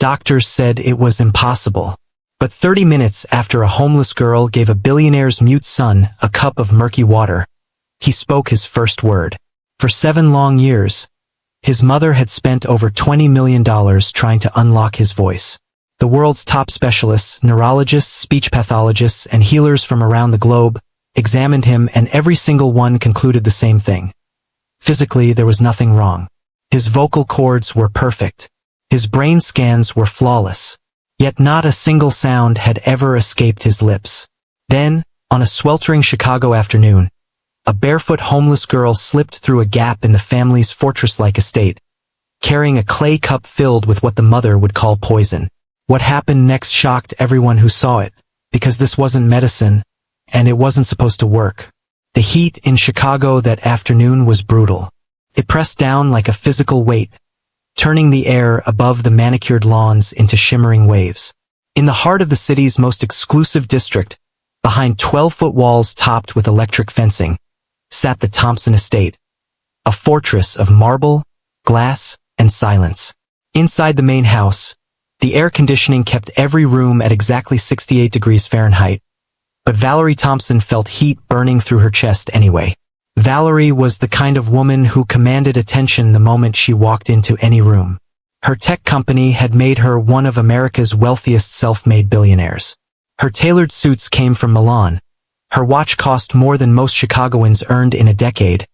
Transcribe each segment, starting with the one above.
Doctors said it was impossible. But 30 minutes after a homeless girl gave a billionaire's mute son a cup of murky water, he spoke his first word. For 7 long years, his mother had spent over $20 million trying to unlock his voice. The world's top specialists, neurologists, speech pathologists, and healers from around the globe examined him, and every single one concluded the same thing. Physically, there was nothing wrong. His vocal cords were perfect. His brain scans were flawless. Yet not a single sound had ever escaped his lips. Then, on a sweltering Chicago afternoon, a barefoot homeless girl slipped through a gap in the family's fortress-like estate, carrying a clay cup filled with what the mother would call poison. What happened next shocked everyone who saw it, because this wasn't medicine, and it wasn't supposed to work. The heat in Chicago that afternoon was brutal. It pressed down like a physical weight, turning the air above the manicured lawns into shimmering waves. In the heart of the city's most exclusive district, behind 12-foot walls topped with electric fencing, sat the Thompson estate, a fortress of marble, glass, and silence. Inside the main house, the air conditioning kept every room at exactly 68 degrees Fahrenheit, but Valerie Thompson felt heat burning through her chest anyway. Valerie was the kind of woman who commanded attention the moment she walked into any room. Her tech company had made her one of America's wealthiest self-made billionaires. Her tailored suits came from Milan. Her watch cost more than most Chicagoans earned in a decade,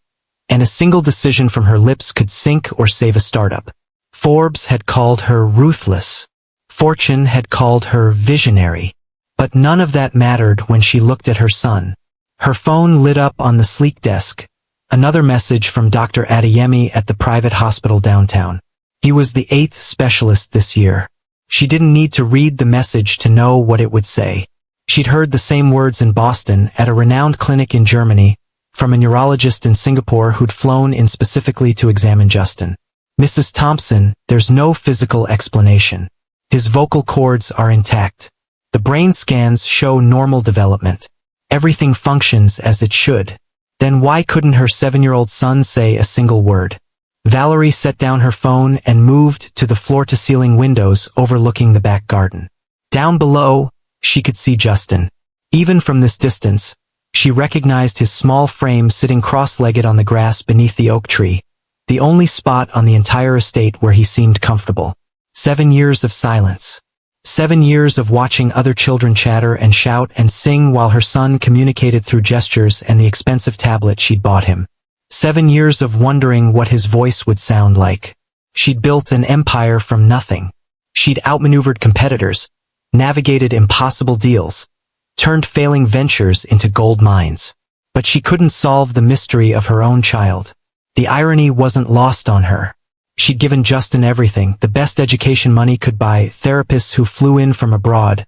and a single decision from her lips could sink or save a startup. Forbes had called her ruthless. Fortune had called her visionary. But none of that mattered when she looked at her son. Her phone lit up on the sleek desk. Another message from Dr. Adeyemi at the private hospital downtown. He was the 8th specialist this year. She didn't need to read the message to know what it would say. She'd heard the same words in Boston, at a renowned clinic in Germany, from a neurologist in Singapore who'd flown in specifically to examine Justin. Mrs. Thompson, there's no physical explanation. His vocal cords are intact. The brain scans show normal development. Everything functions as it should. Then why couldn't her 7-year-old son say a single word? Valerie set down her phone and moved to the floor-to-ceiling windows overlooking the back garden. Down below, she could see Justin. Even from this distance, she recognized his small frame sitting cross-legged on the grass beneath the oak tree, the only spot on the entire estate where he seemed comfortable. 7 years of silence. 7 years of watching other children chatter and shout and sing while her son communicated through gestures and the expensive tablet she'd bought him. 7 years of wondering what his voice would sound like. She'd built an empire from nothing. She'd outmaneuvered competitors, navigated impossible deals, turned failing ventures into gold mines. But she couldn't solve the mystery of her own child. The irony wasn't lost on her. She'd given Justin everything, the best education money could buy, therapists who flew in from abroad,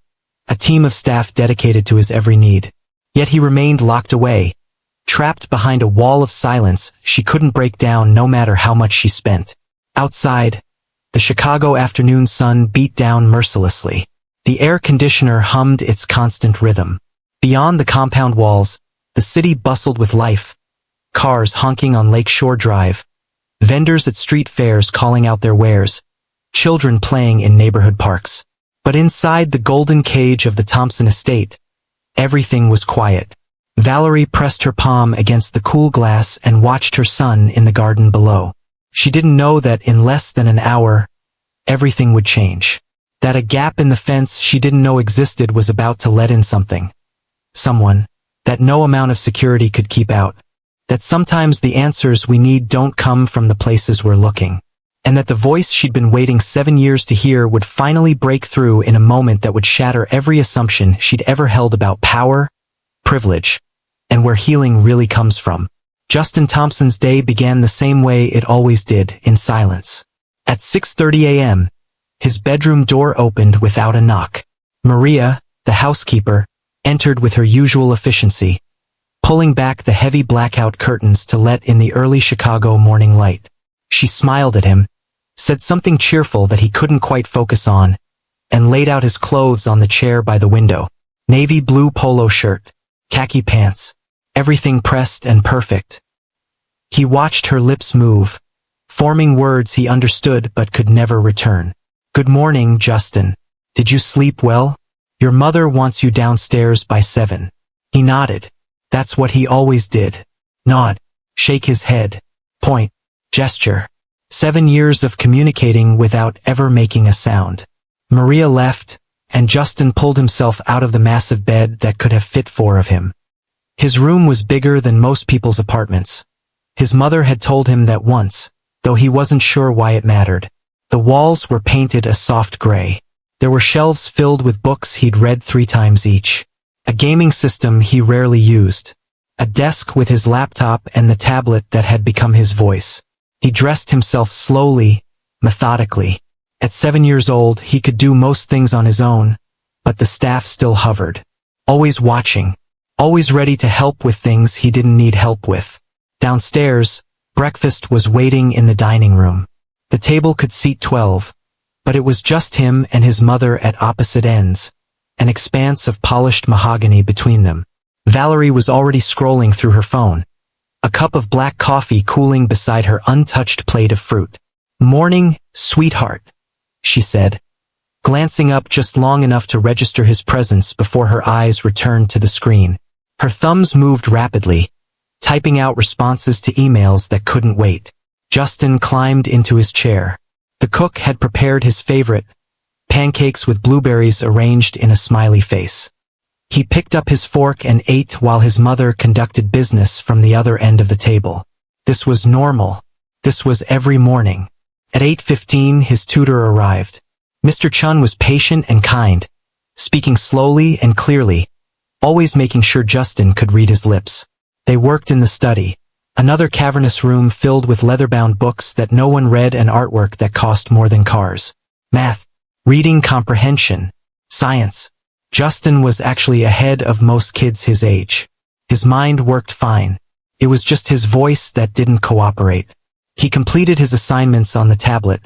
a team of staff dedicated to his every need. Yet he remained locked away, trapped behind a wall of silence she couldn't break down no matter how much she spent. Outside, the Chicago afternoon sun beat down mercilessly. The air conditioner hummed its constant rhythm. Beyond the compound walls, the city bustled with life. Cars honking on Lake Shore Drive, vendors at street fairs calling out their wares, children playing in neighborhood parks. But inside the golden cage of the Thompson estate, everything was quiet. Valerie pressed her palm against the cool glass and watched her son in the garden below. She didn't know that in less than an hour, everything would change. That a gap in the fence she didn't know existed was about to let in something. Someone that no amount of security could keep out. That sometimes the answers we need don't come from the places we're looking. And that the voice she'd been waiting 7 years to hear would finally break through in a moment that would shatter every assumption she'd ever held about power, privilege, and where healing really comes from. Justin Thompson's day began the same way it always did, in silence. At 6:30 a.m., his bedroom door opened without a knock. Maria, the housekeeper, entered with her usual efficiency, pulling back the heavy blackout curtains to let in the early Chicago morning light. She smiled at him, said something cheerful that he couldn't quite focus on, and laid out his clothes on the chair by the window. Navy blue polo shirt, khaki pants, everything pressed and perfect. He watched her lips move, forming words he understood but could never return. Good morning, Justin. Did you sleep well? Your mother wants you downstairs by 7. He nodded. That's what he always did. Nod. Shake his head. Point. Gesture. 7 years of communicating without ever making a sound. Maria left, and Justin pulled himself out of the massive bed that could have fit 4 of him. His room was bigger than most people's apartments. His mother had told him that once, though he wasn't sure why it mattered. The walls were painted a soft gray. There were shelves filled with books he'd read 3 times each. A gaming system he rarely used. A desk with his laptop and the tablet that had become his voice. He dressed himself slowly, methodically. At 7 years old, he could do most things on his own, but the staff still hovered. Always watching. Always ready to help with things he didn't need help with. Downstairs, breakfast was waiting in the dining room. The table could seat 12, but it was just him and his mother at opposite ends, an expanse of polished mahogany between them. Valerie was already scrolling through her phone, a cup of black coffee cooling beside her untouched plate of fruit. "Morning, sweetheart," she said, glancing up just long enough to register his presence before her eyes returned to the screen. Her thumbs moved rapidly, typing out responses to emails that couldn't wait. Justin climbed into his chair. The cook had prepared his favorite, pancakes with blueberries arranged in a smiley face. He picked up his fork and ate while his mother conducted business from the other end of the table. This was normal. This was every morning. At 8:15, his tutor arrived. Mr. Chun was patient and kind, speaking slowly and clearly, always making sure Justin could read his lips. They worked in the study, another cavernous room filled with leather-bound books that no one read and artwork that cost more than cars. Math, reading comprehension, science. Justin was actually ahead of most kids his age. His mind worked fine. It was just his voice that didn't cooperate. He completed his assignments on the tablet,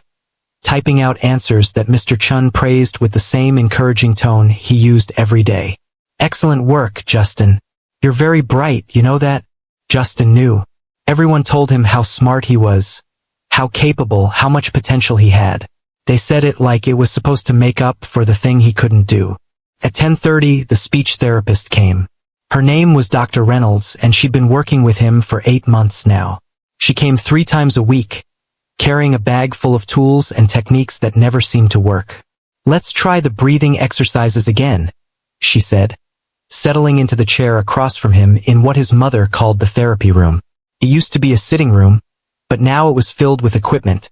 typing out answers that Mr. Chun praised with the same encouraging tone he used every day. "Excellent work, Justin. You're very bright, you know that?" Justin knew. Everyone told him how smart he was, how capable, how much potential he had. They said it like it was supposed to make up for the thing he couldn't do. At 10:30, the speech therapist came. Her name was Dr. Reynolds, and she'd been working with him for 8 months now. She came 3 times a week, carrying a bag full of tools and techniques that never seemed to work. "Let's try the breathing exercises again," she said, settling into the chair across from him in what his mother called the therapy room. It used to be a sitting room, but now it was filled with equipment.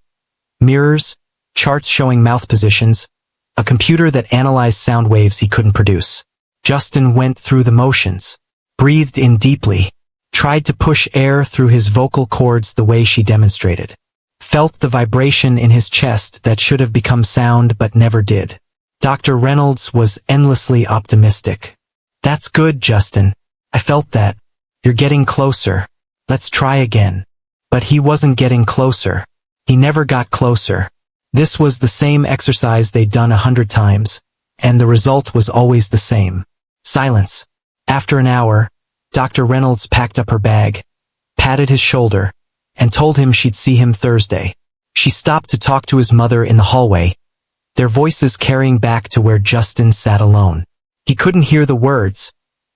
Mirrors, charts showing mouth positions, a computer that analyzed sound waves he couldn't produce. Justin went through the motions, breathed in deeply, tried to push air through his vocal cords the way she demonstrated. Felt the vibration in his chest that should have become sound but never did. Dr. Reynolds was endlessly optimistic. "That's good, Justin. I felt that. You're getting closer. Let's try again." But he wasn't getting closer. He never got closer. This was the same exercise they'd done 100 times, and the result was always the same. Silence. After an hour, Dr. Reynolds packed up her bag, patted his shoulder, and told him she'd see him Thursday. She stopped to talk to his mother in the hallway, their voices carrying back to where Justin sat alone. He couldn't hear the words,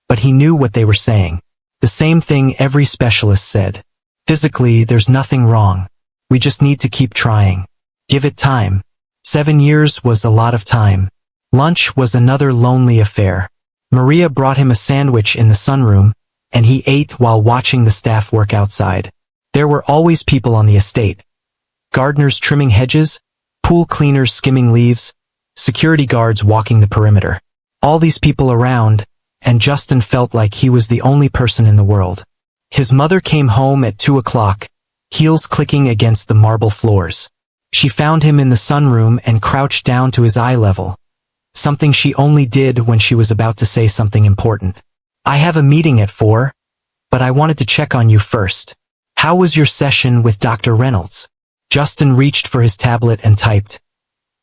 but he knew what they were saying. The same thing every specialist said. "Physically, there's nothing wrong. We just need to keep trying. Give it time." 7 years was a lot of time. Lunch was another lonely affair. Maria brought him a sandwich in the sunroom, and he ate while watching the staff work outside. There were always people on the estate. Gardeners trimming hedges, pool cleaners skimming leaves, security guards walking the perimeter. All these people around, and Justin felt like he was the only person in the world. His mother came home at 2 o'clock, heels clicking against the marble floors. She found him in the sunroom and crouched down to his eye level, something she only did when she was about to say something important. "I have a meeting at 4, but I wanted to check on you first. How was your session with Dr. Reynolds?" Justin reached for his tablet and typed.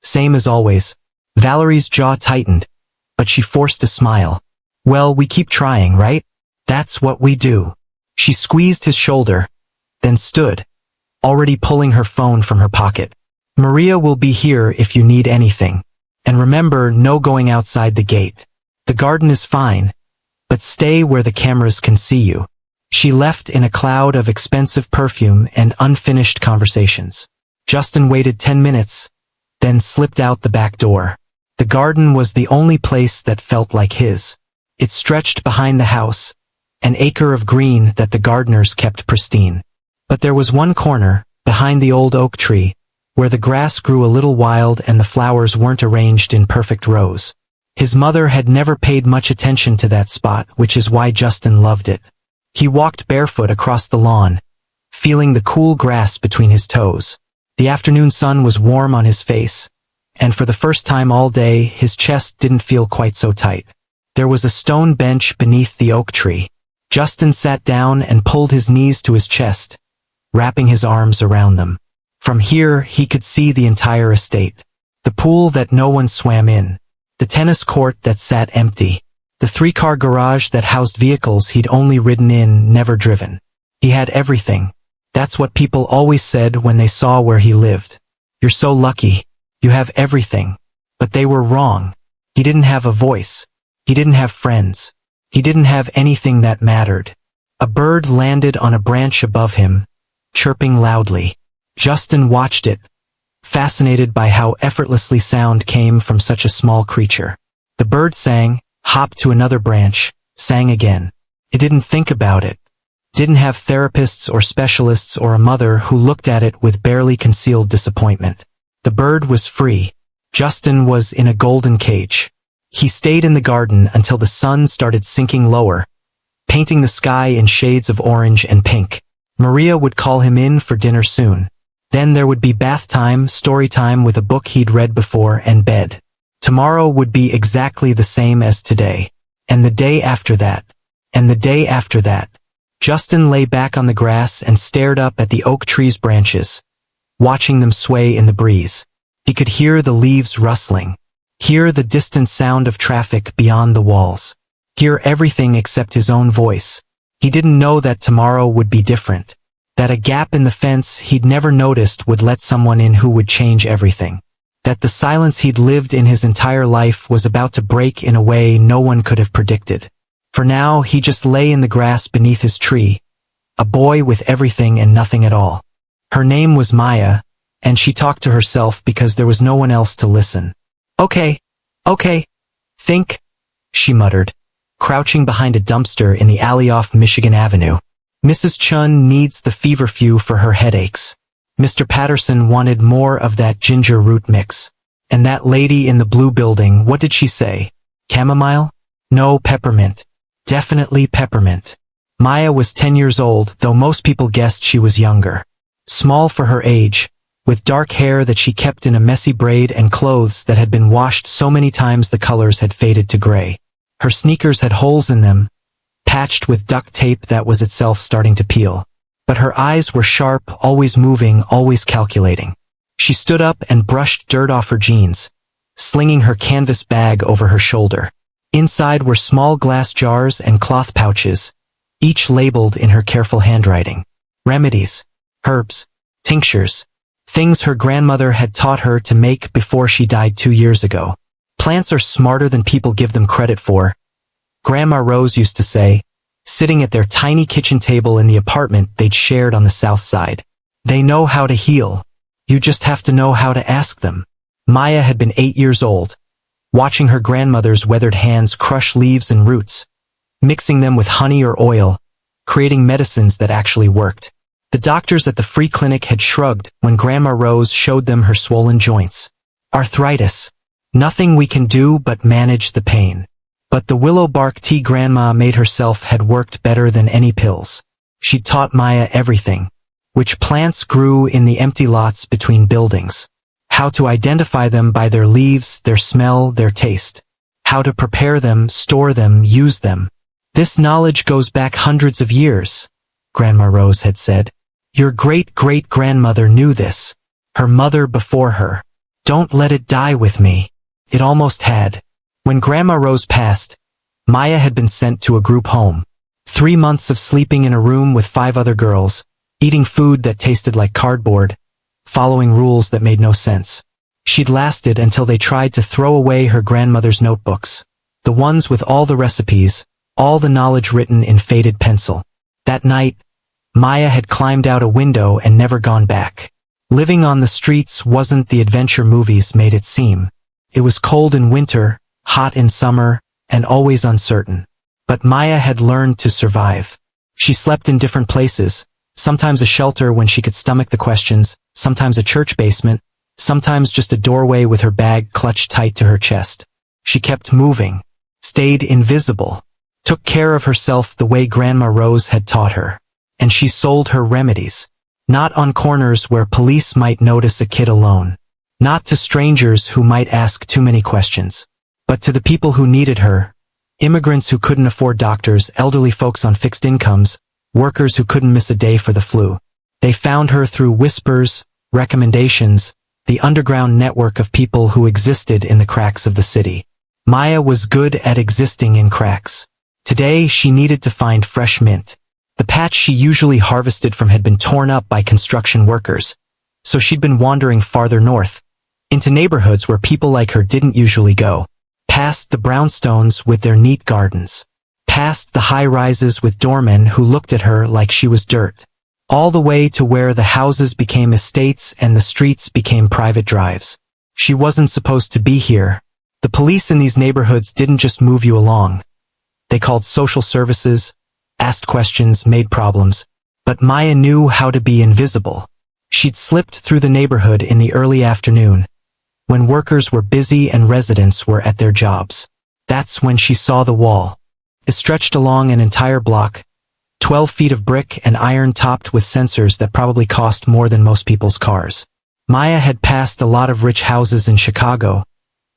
"Same as always." Valerie's jaw tightened, but she forced a smile. "Well, we keep trying, right? That's what we do." She squeezed his shoulder, then stood, already pulling her phone from her pocket. Maria will be here if you need anything. And remember, no going outside the gate. The garden is fine, but stay where the cameras can see you." She left in a cloud of expensive perfume and unfinished conversations. Justin waited 10 minutes, then slipped out the back door. The garden was the only place that felt like his. It stretched behind the house, an acre of green that the gardeners kept pristine. But there was one corner, behind the old oak tree, where the grass grew a little wild and the flowers weren't arranged in perfect rows. His mother had never paid much attention to that spot, which is why Justin loved it. He walked barefoot across the lawn, feeling the cool grass between his toes. The afternoon sun was warm on his face, and for the first time all day, his chest didn't feel quite so tight. There was a stone bench beneath the oak tree. Justin sat down and pulled his knees to his chest, wrapping his arms around them. From here, he could see the entire estate. The pool that no one swam in. The tennis court that sat empty. The 3-car garage that housed vehicles he'd only ridden in, never driven. He had everything. That's what people always said when they saw where he lived. "You're so lucky. You have everything." But they were wrong. He didn't have a voice. He didn't have friends. He didn't have anything that mattered. A bird landed on a branch above him, chirping loudly. Justin watched it, fascinated by how effortlessly sound came from such a small creature. The bird sang, hopped to another branch, sang again. It didn't think about it. Didn't have therapists or specialists or a mother who looked at it with barely concealed disappointment. The bird was free. Justin was in a golden cage. He stayed in the garden until the sun started sinking lower, painting the sky in shades of orange and pink. Maria would call him in for dinner soon. Then there would be bath time, story time with a book he'd read before, and bed. Tomorrow would be exactly the same as today. And the day after that. And the day after that. Justin lay back on the grass and stared up at the oak tree's branches, watching them sway in the breeze. He could hear the leaves rustling, hear the distant sound of traffic beyond the walls, hear everything except his own voice. He didn't know that tomorrow would be different, that a gap in the fence he'd never noticed would let someone in who would change everything, that the silence he'd lived in his entire life was about to break in a way no one could have predicted. For now, he just lay in the grass beneath his tree, a boy with everything and nothing at all. Her name was Maya, and she talked to herself because there was no one else to listen. Okay, think, she muttered, crouching behind a dumpster in the alley off Michigan Avenue. Mrs. Chun needs the feverfew for her headaches. Mr. Patterson wanted more of that ginger root mix. And that lady in the blue building, what did she say? Chamomile? No, peppermint. Definitely peppermint. Maya was 10 years old, though most people guessed she was younger. Small for her age, with dark hair that she kept in a messy braid and clothes that had been washed so many times the colors had faded to gray. Her sneakers had holes in them, patched with duct tape that was itself starting to peel. But her eyes were sharp, always moving, always calculating. She stood up and brushed dirt off her jeans, slinging her canvas bag over her shoulder. Inside were small glass jars and cloth pouches, each labeled in her careful handwriting. Remedies, herbs, tinctures, things her grandmother had taught her to make before she died 2 years ago. Plants are smarter than people give them credit for, Grandma Rose used to say, sitting at their tiny kitchen table in the apartment they'd shared on the south side. They know how to heal. You just have to know how to ask them. Maya had been 8 years old, watching her grandmother's weathered hands crush leaves and roots, mixing them with honey or oil, creating medicines that actually worked. The doctors at the free clinic had shrugged when Grandma Rose showed them her swollen joints. Arthritis. Nothing we can do but manage the pain. But the willow bark tea Grandma made herself had worked better than any pills. She taught Maya everything. Which plants grew in the empty lots between buildings. How to identify them by their leaves, their smell, their taste. How to prepare them, store them, use them. This knowledge goes back hundreds of years, Grandma Rose had said. Your great-great-grandmother knew this. Her mother before her. Don't let it die with me. It almost had. When Grandma Rose passed, Maya had been sent to a group home. 3 months of sleeping in a room with 5 other girls, eating food that tasted like cardboard, following rules that made no sense. She'd lasted until they tried to throw away her grandmother's notebooks. The ones with all the recipes, all the knowledge written in faded pencil. That night, Maya had climbed out a window and never gone back. Living on the streets wasn't the adventure movies made it seem. It was cold in winter, hot in summer, and always uncertain. But Maya had learned to survive. She slept in different places, sometimes a shelter when she could stomach the questions, sometimes a church basement, sometimes just a doorway with her bag clutched tight to her chest. She kept moving, stayed invisible, took care of herself the way Grandma Rose had taught her. And she sold her remedies. Not on corners where police might notice a kid alone. Not to strangers who might ask too many questions. But to the people who needed her. Immigrants who couldn't afford doctors, elderly folks on fixed incomes, workers who couldn't miss a day for the flu. They found her through whispers, recommendations, the underground network of people who existed in the cracks of the city. Maya was good at existing in cracks. Today she needed to find fresh mint. The patch she usually harvested from had been torn up by construction workers, so she'd been wandering farther north, into neighborhoods where people like her didn't usually go, past the brownstones with their neat gardens, past the high-rises with doormen who looked at her like she was dirt, all the way to where the houses became estates and the streets became private drives. She wasn't supposed to be here. The police in these neighborhoods didn't just move you along. They called social services, asked questions, made problems, but Maya knew how to be invisible. She'd slipped through the neighborhood in the early afternoon, when workers were busy and residents were at their jobs. That's when she saw the wall. It stretched along an entire block, 12 feet of brick and iron topped with sensors that probably cost more than most people's cars. Maya had passed a lot of rich houses in Chicago,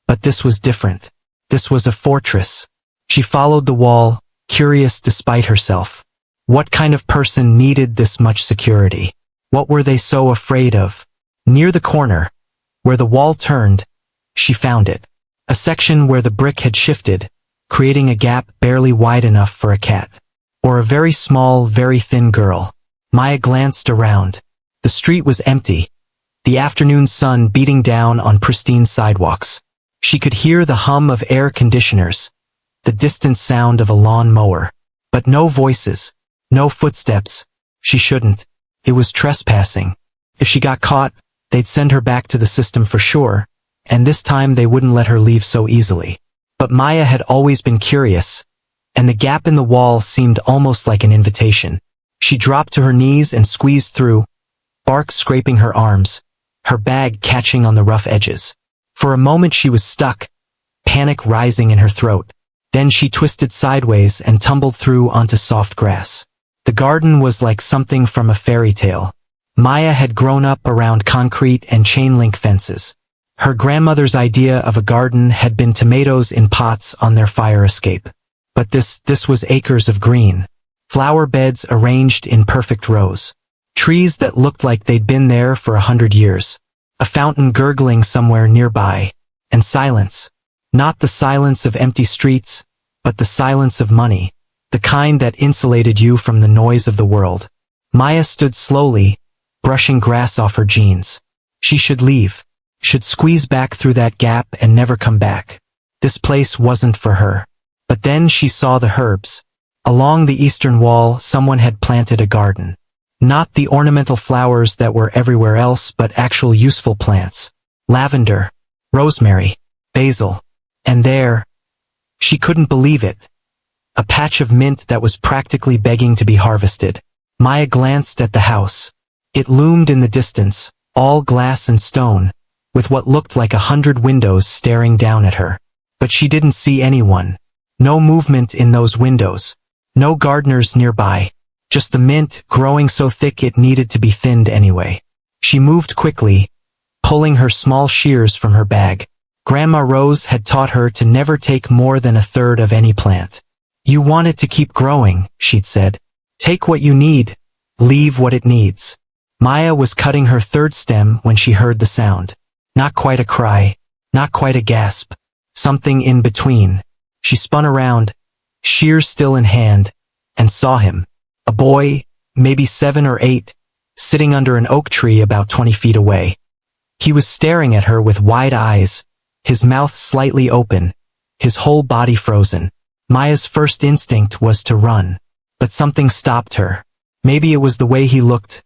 but this was different. This was a fortress. She followed the wall, curious despite herself. What kind of person needed this much security? What were they so afraid of? Near the corner, where the wall turned, she found it. A section where the brick had shifted, creating a gap barely wide enough for a cat. Or a very small, very thin girl. Maya glanced around. The street was empty, the afternoon sun beating down on pristine sidewalks. She could hear the hum of air conditioners, the distant sound of a lawn mower. But no voices, no footsteps. She shouldn't. It was trespassing. If she got caught, they'd send her back to the system for sure, and this time they wouldn't let her leave so easily. But Maya had always been curious, and the gap in the wall seemed almost like an invitation. She dropped to her knees and squeezed through, bark scraping her arms, her bag catching on the rough edges. For a moment she was stuck, panic rising in her throat. Then she twisted sideways and tumbled through onto soft grass. The garden was like something from a fairy tale. Maya had grown up around concrete and chain-link fences. Her grandmother's idea of a garden had been tomatoes in pots on their fire escape. But this was acres of green. Flower beds arranged in perfect rows. Trees that looked like they'd been there for 100 years. A fountain gurgling somewhere nearby. And silence. Not the silence of empty streets, but the silence of money. The kind that insulated you from the noise of the world. Maya stood slowly, brushing grass off her jeans. She should leave. Should squeeze back through that gap and never come back. This place wasn't for her. But then she saw the herbs. Along the eastern wall, someone had planted a garden. Not the ornamental flowers that were everywhere else, but actual useful plants. Lavender, rosemary, basil. And there, she couldn't believe it. A patch of mint that was practically begging to be harvested. Maya glanced at the house. It loomed in the distance, all glass and stone, with what looked like 100 windows staring down at her. But she didn't see anyone. No movement in those windows. No gardeners nearby. Just the mint growing so thick it needed to be thinned anyway. She moved quickly, pulling her small shears from her bag. Grandma Rose had taught her to never take more than a third of any plant. You want it to keep growing, she'd said. Take what you need, leave what it needs. Maya was cutting her third stem when she heard the sound. Not quite a cry, not quite a gasp. Something in between. She spun around, shears still in hand, and saw him. A boy, maybe 7 or 8, sitting under an oak tree about 20 feet away. He was staring at her with wide eyes, his mouth slightly open, his whole body frozen. Maya's first instinct was to run, but something stopped her. Maybe it was the way he looked.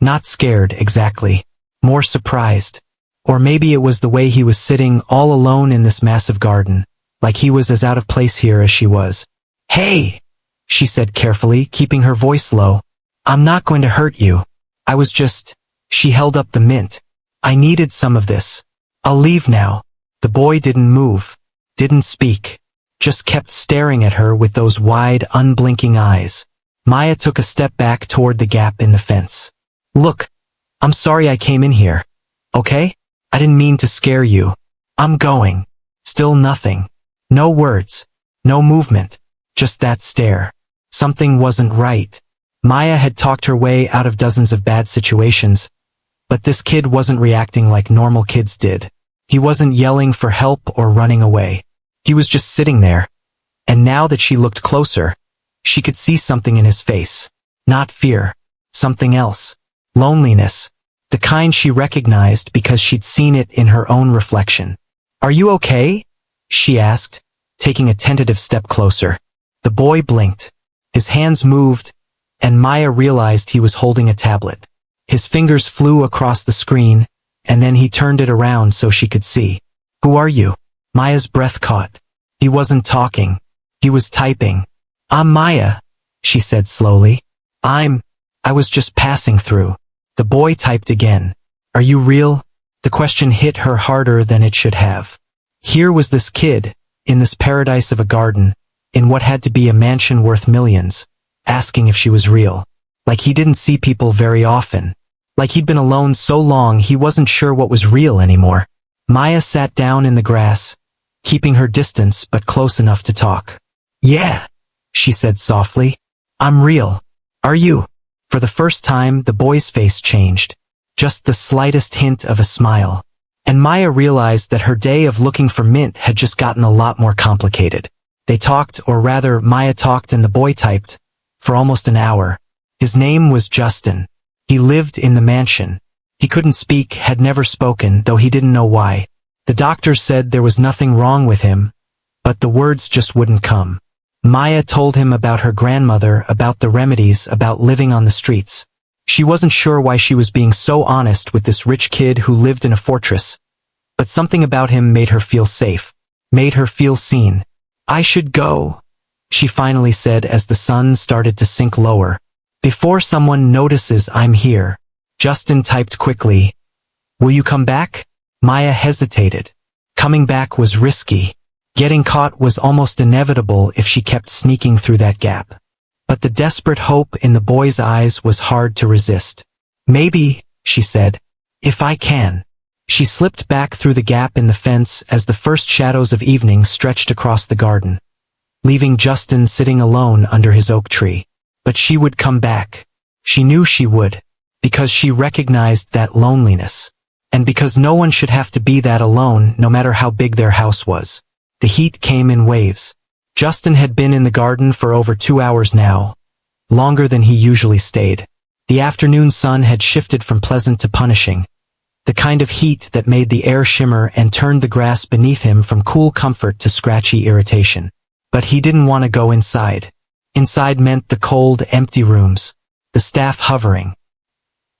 Not scared, exactly. More surprised. Or maybe it was the way he was sitting all alone in this massive garden, like he was as out of place here as she was. "Hey!" she said carefully, keeping her voice low. "I'm not going to hurt you. I was just..." She held up the mint. "I needed some of this. I'll leave now." The boy didn't move, didn't speak, just kept staring at her with those wide, unblinking eyes. Maya took a step back toward the gap in the fence. "Look, I'm sorry I came in here. Okay? I didn't mean to scare you. I'm going." Still nothing. No words. No movement. Just that stare. Something wasn't right. Maya had talked her way out of dozens of bad situations, but this kid wasn't reacting like normal kids did. He wasn't yelling for help or running away. He was just sitting there. And now that she looked closer, she could see something in his face. Not fear. Something else. Loneliness. The kind she recognized because she'd seen it in her own reflection. "Are you okay?" she asked, taking a tentative step closer. The boy blinked. His hands moved, and Maya realized he was holding a tablet. His fingers flew across the screen, and then he turned it around so she could see. "Who are you?" Maya's breath caught. He wasn't talking. He was typing. "I'm Maya," she said slowly. I was just passing through." The boy typed again. "Are you real?" The question hit her harder than it should have. Here was this kid, in this paradise of a garden, in what had to be a mansion worth millions, asking if she was real. Like he didn't see people very often. Like he'd been alone so long he wasn't sure what was real anymore. Maya sat down in the grass, keeping her distance but close enough to talk. "Yeah," she said softly. "I'm real. Are you?" For the first time, the boy's face changed. Just the slightest hint of a smile. And Maya realized that her day of looking for mint had just gotten a lot more complicated. They talked, or rather, Maya talked and the boy typed, for almost an hour. His name was Justin. He lived in the mansion. He couldn't speak, had never spoken, though he didn't know why. The doctor said there was nothing wrong with him, but the words just wouldn't come. Maya told him about her grandmother, about the remedies, about living on the streets. She wasn't sure why she was being so honest with this rich kid who lived in a fortress, but something about him made her feel safe, made her feel seen. "I should go," she finally said as the sun started to sink lower. "Before someone notices I'm here." Justin typed quickly. "Will you come back?" Maya hesitated. Coming back was risky. Getting caught was almost inevitable if she kept sneaking through that gap. But the desperate hope in the boy's eyes was hard to resist. "Maybe," she said, "if I can." She slipped back through the gap in the fence as the first shadows of evening stretched across the garden, leaving Justin sitting alone under his oak tree. But she would come back. She knew she would, because she recognized that loneliness. And because no one should have to be that alone, no matter how big their house was. The heat came in waves. Justin had been in the garden for over 2 hours now, longer than he usually stayed. The afternoon sun had shifted from pleasant to punishing, the kind of heat that made the air shimmer and turned the grass beneath him from cool comfort to scratchy irritation. But he didn't want to go inside. Inside meant the cold, empty rooms, the staff hovering.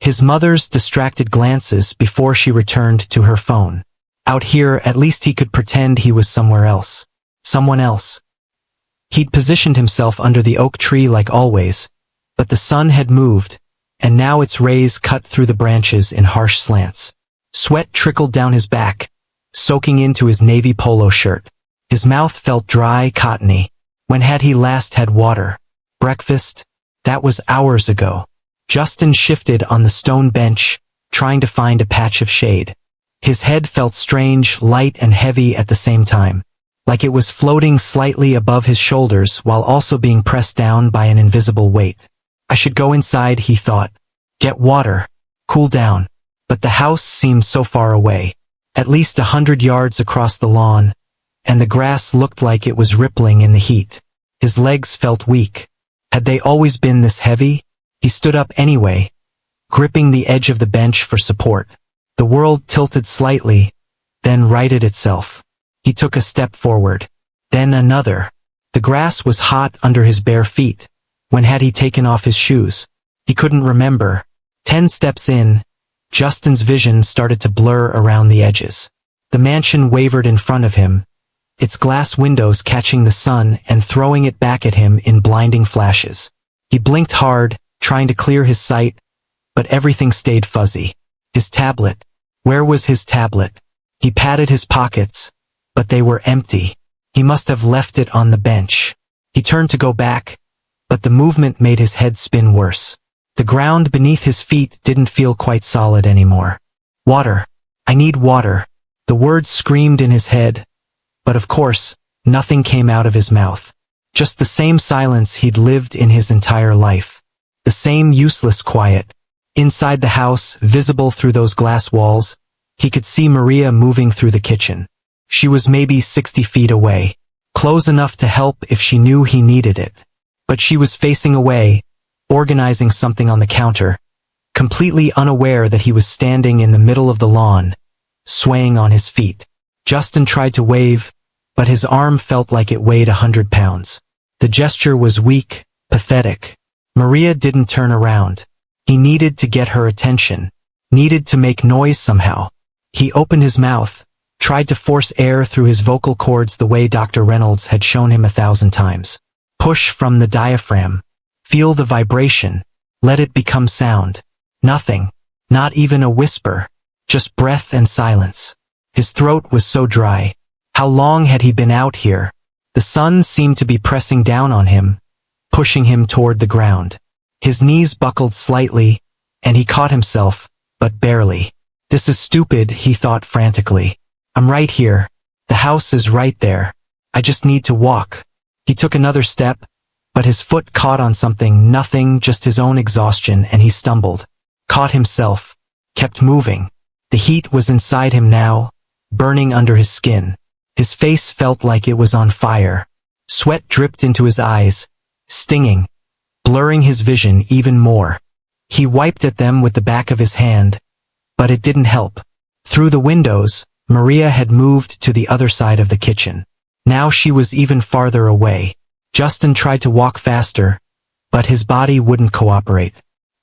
His mother's distracted glances before she returned to her phone. Out here, at least he could pretend he was somewhere else. Someone else. He'd positioned himself under the oak tree like always, but the sun had moved, and now its rays cut through the branches in harsh slants. Sweat trickled down his back, soaking into his navy polo shirt. His mouth felt dry, cottony. When had he last had water? Breakfast? That was hours ago. Justin shifted on the stone bench, trying to find a patch of shade. His head felt strange, light and heavy at the same time, like it was floating slightly above his shoulders while also being pressed down by an invisible weight. I should go inside, he thought. Get water. Cool down. But the house seemed so far away, at least 100 yards across the lawn, and the grass looked like it was rippling in the heat. His legs felt weak. Had they always been this heavy? He stood up anyway, gripping the edge of the bench for support. The world tilted slightly, then righted itself. He took a step forward. Then another. The grass was hot under his bare feet. When had he taken off his shoes? He couldn't remember. 10 steps in, Justin's vision started to blur around the edges. The mansion wavered in front of him, its glass windows catching the sun and throwing it back at him in blinding flashes. He blinked hard, trying to clear his sight, but everything stayed fuzzy. His tablet. Where was his tablet? He patted his pockets, but they were empty. He must have left it on the bench. He turned to go back, but the movement made his head spin worse. The ground beneath his feet didn't feel quite solid anymore. Water. I need water. The words screamed in his head, but of course, nothing came out of his mouth. Just the same silence he'd lived in his entire life. The same useless quiet. Inside the house, visible through those glass walls, he could see Maria moving through the kitchen. She was maybe 60 feet away, close enough to help if she knew he needed it. But she was facing away, organizing something on the counter, completely unaware that he was standing in the middle of the lawn, swaying on his feet. Justin tried to wave, but his arm felt like it weighed 100 pounds. The gesture was weak, pathetic. Maria didn't turn around. He needed to get her attention, needed to make noise somehow. He opened his mouth, tried to force air through his vocal cords the way Dr. Reynolds had shown him 1,000 times. Push from the diaphragm. Feel the vibration. Let it become sound. Nothing. Not even a whisper. Just breath and silence. His throat was so dry. How long had he been out here? The sun seemed to be pressing down on him, pushing him toward the ground. His knees buckled slightly, and he caught himself, but barely. This is stupid, he thought frantically. I'm right here. The house is right there. I just need to walk. He took another step, but his foot caught on something, nothing, just his own exhaustion, and he stumbled. Caught himself. Kept moving. The heat was inside him now, burning under his skin. His face felt like it was on fire. Sweat dripped into his eyes, stinging, blurring his vision even more. He wiped at them with the back of his hand, but it didn't help. Through the windows, Maria had moved to the other side of the kitchen. Now she was even farther away. Justin tried to walk faster, but his body wouldn't cooperate.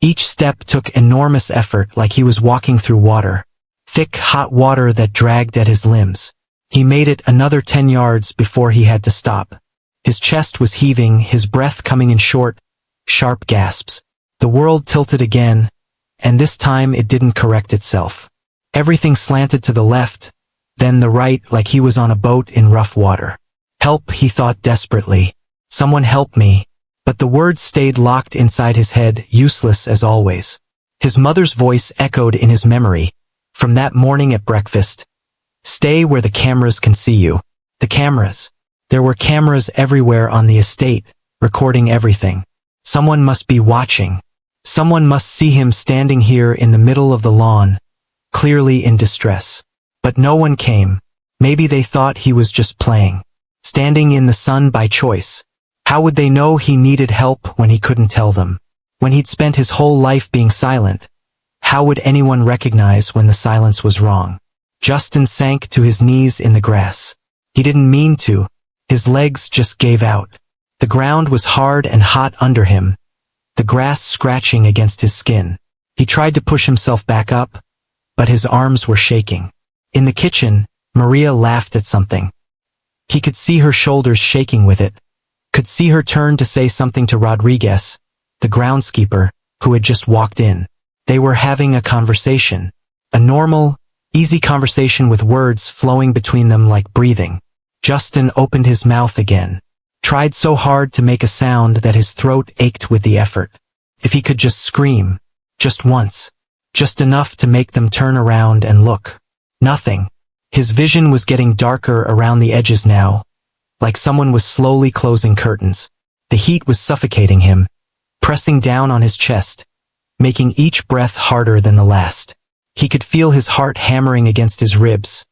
Each step took enormous effort, like he was walking through water. Thick, hot water that dragged at his limbs. He made it another 10 yards before he had to stop. His chest was heaving, his breath coming in short, sharp gasps. The world tilted again, and this time it didn't correct itself. Everything slanted to the left, then the right, like he was on a boat in rough water. Help, he thought desperately. Someone help me. But the words stayed locked inside his head, useless as always. His mother's voice echoed in his memory, from that morning at breakfast. Stay where the cameras can see you. The cameras. There were cameras everywhere on the estate, recording everything. Someone must be watching. Someone must see him standing here in the middle of the lawn, clearly in distress. But no one came. Maybe they thought he was just playing. Standing in the sun by choice. How would they know he needed help when he couldn't tell them? When he'd spent his whole life being silent? How would anyone recognize when the silence was wrong? Justin sank to his knees in the grass. He didn't mean to. His legs just gave out. The ground was hard and hot under him, the grass scratching against his skin. He tried to push himself back up, but his arms were shaking. In the kitchen, Maria laughed at something. He could see her shoulders shaking with it, could see her turn to say something to Rodriguez, the groundskeeper, who had just walked in. They were having a conversation. A normal, easy conversation with words flowing between them like breathing. Justin opened his mouth again. Tried so hard to make a sound that his throat ached with the effort. If he could just scream. Just once. Just enough to make them turn around and look. Nothing. His vision was getting darker around the edges now, like someone was slowly closing curtains. The heat was suffocating him, pressing down on his chest, making each breath harder than the last. He could feel his heart hammering against his ribs.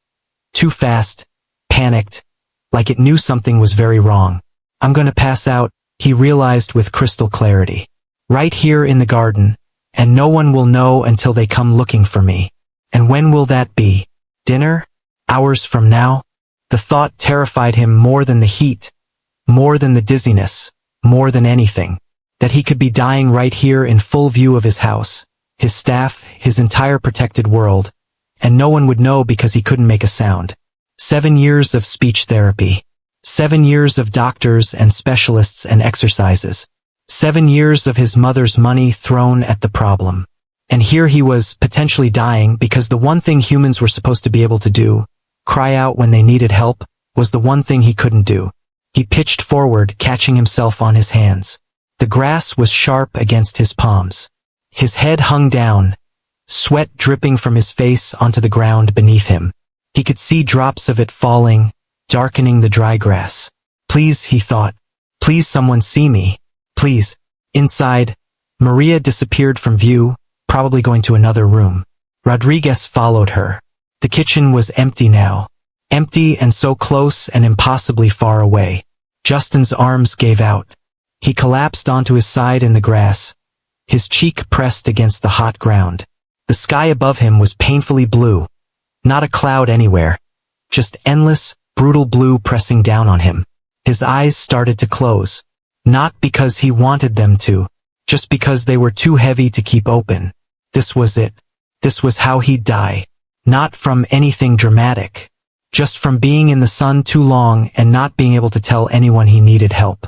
Too fast, panicked, like it knew something was very wrong. I'm gonna pass out, he realized with crystal clarity. Right here in the garden, And no one will know until they come looking for me. And when will that be? Dinner? Hours from now? The thought terrified him more than the heat, more than the dizziness, more than anything. That he could be dying right here in full view of his house, his staff, his entire protected world, and no one would know because he couldn't make a sound. 7 years of speech therapy. 7 years of doctors and specialists and exercises. 7 years of his mother's money thrown at the problem. And here he was, potentially dying because the one thing humans were supposed to be able to do, cry out when they needed help, was the one thing he couldn't do. He pitched forward, catching himself on his hands. The grass was sharp against his palms. His head hung down, sweat dripping from his face onto the ground beneath him. He could see drops of it falling, darkening the dry grass. Please, he thought. Please someone see me. Please. Inside, Maria disappeared from view, probably going to another room. Rodriguez followed her. The kitchen was empty now. Empty and so close and impossibly far away. Justin's arms gave out. He collapsed onto his side in the grass, his cheek pressed against the hot ground. The sky above him was painfully blue. Not a cloud anywhere. Just endless, brutal blue pressing down on him. His eyes started to close. Not because he wanted them to, just because they were too heavy to keep open. This was it. This was how he'd die. Not from anything dramatic. Just from being in the sun too long and not being able to tell anyone he needed help.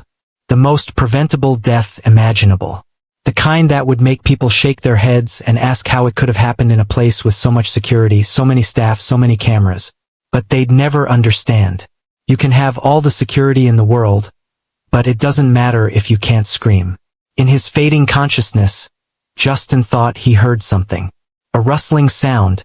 The most preventable death imaginable. The kind that would make people shake their heads and ask how it could have happened in a place with so much security, so many staff, so many cameras. But they'd never understand. You can have all the security in the world, but it doesn't matter if you can't scream. In his fading consciousness, Justin thought he heard something. A rustling sound,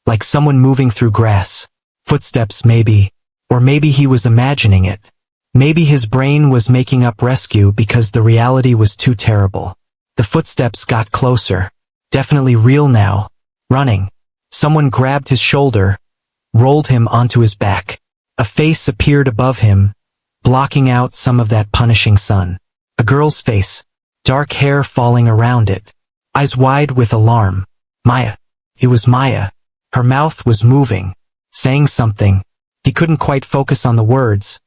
like someone moving through grass. Footsteps maybe, or maybe he was imagining it. Maybe his brain was making up rescue because the reality was too terrible. The footsteps got closer. Definitely real now. Running. Someone grabbed his shoulder, rolled him onto his back. A face appeared above him, blocking out some of that punishing sun. A girl's face. Dark hair falling around it. Eyes wide with alarm. Maya. It was Maya. Her mouth was moving, saying something. He couldn't quite focus on the words,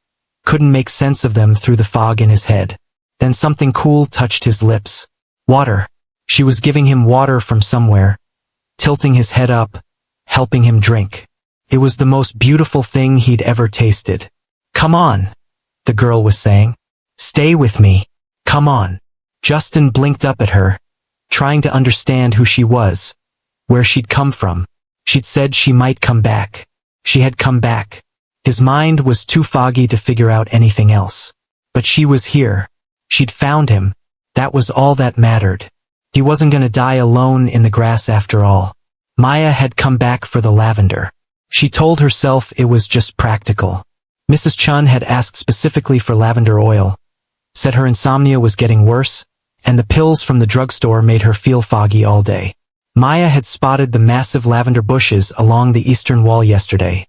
couldn't make sense of them through the fog in his head. Then something cool touched his lips. Water. She was giving him water from somewhere, tilting his head up, helping him drink. It was the most beautiful thing he'd ever tasted. Come on, the girl was saying. Stay with me. Come on. Justin blinked up at her, trying to understand who she was, where she'd come from. She'd said she might come back. She had come back. His mind was too foggy to figure out anything else. But she was here. She'd found him. That was all that mattered. He wasn't gonna die alone in the grass after all. Maya had come back for the lavender. She told herself it was just practical. Mrs. Chun had asked specifically for lavender oil, said her insomnia was getting worse, and the pills from the drugstore made her feel foggy all day. Maya had spotted the massive lavender bushes along the eastern wall yesterday.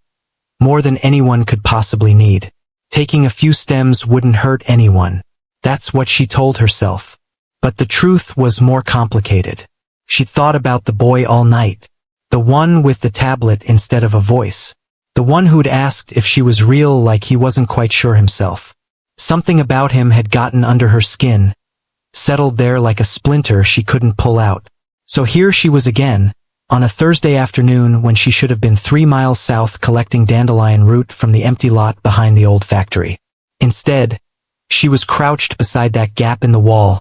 More than anyone could possibly need. Taking a few stems wouldn't hurt anyone. That's what she told herself. But the truth was more complicated. She thought about the boy all night. The one with the tablet instead of a voice. The one who'd asked if she was real like he wasn't quite sure himself. Something about him had gotten under her skin, settled there like a splinter she couldn't pull out. So here she was again, on a Thursday afternoon when she should have been 3 miles south collecting dandelion root from the empty lot behind the old factory. Instead, she was crouched beside that gap in the wall,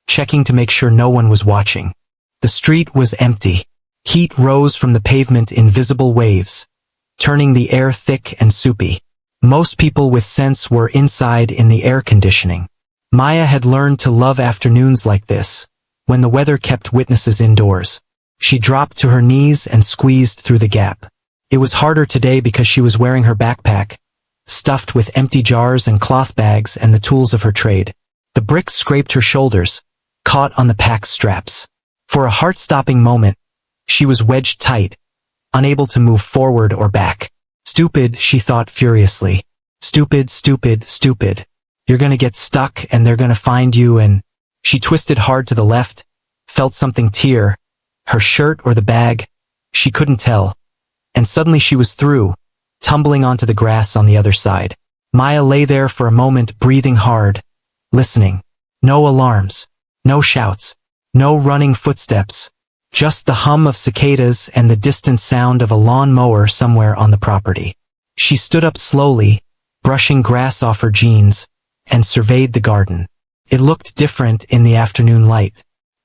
checking to make sure no one was watching. The street was empty. Heat rose from the pavement in visible waves, turning the air thick and soupy. Most people with sense were inside in the air conditioning. Maya had learned to love afternoons like this, when the weather kept witnesses indoors. She dropped to her knees and squeezed through the gap. It was harder today because she was wearing her backpack, stuffed with empty jars and cloth bags and the tools of her trade. The bricks scraped her shoulders, caught on the pack's straps. For a heart-stopping moment, she was wedged tight, unable to move forward or back. Stupid, she thought furiously. Stupid, stupid, stupid. You're gonna get stuck and they're gonna find you and... She twisted hard to the left, felt something tear, her shirt or the bag, she couldn't tell. And suddenly she was through, tumbling onto the grass on the other side. Maya lay there for a moment, breathing hard, listening. No alarms, no shouts, no running footsteps, just the hum of cicadas and the distant sound of a lawn mower somewhere on the property. She stood up slowly, brushing grass off her jeans, and surveyed the garden. It looked different in the afternoon light.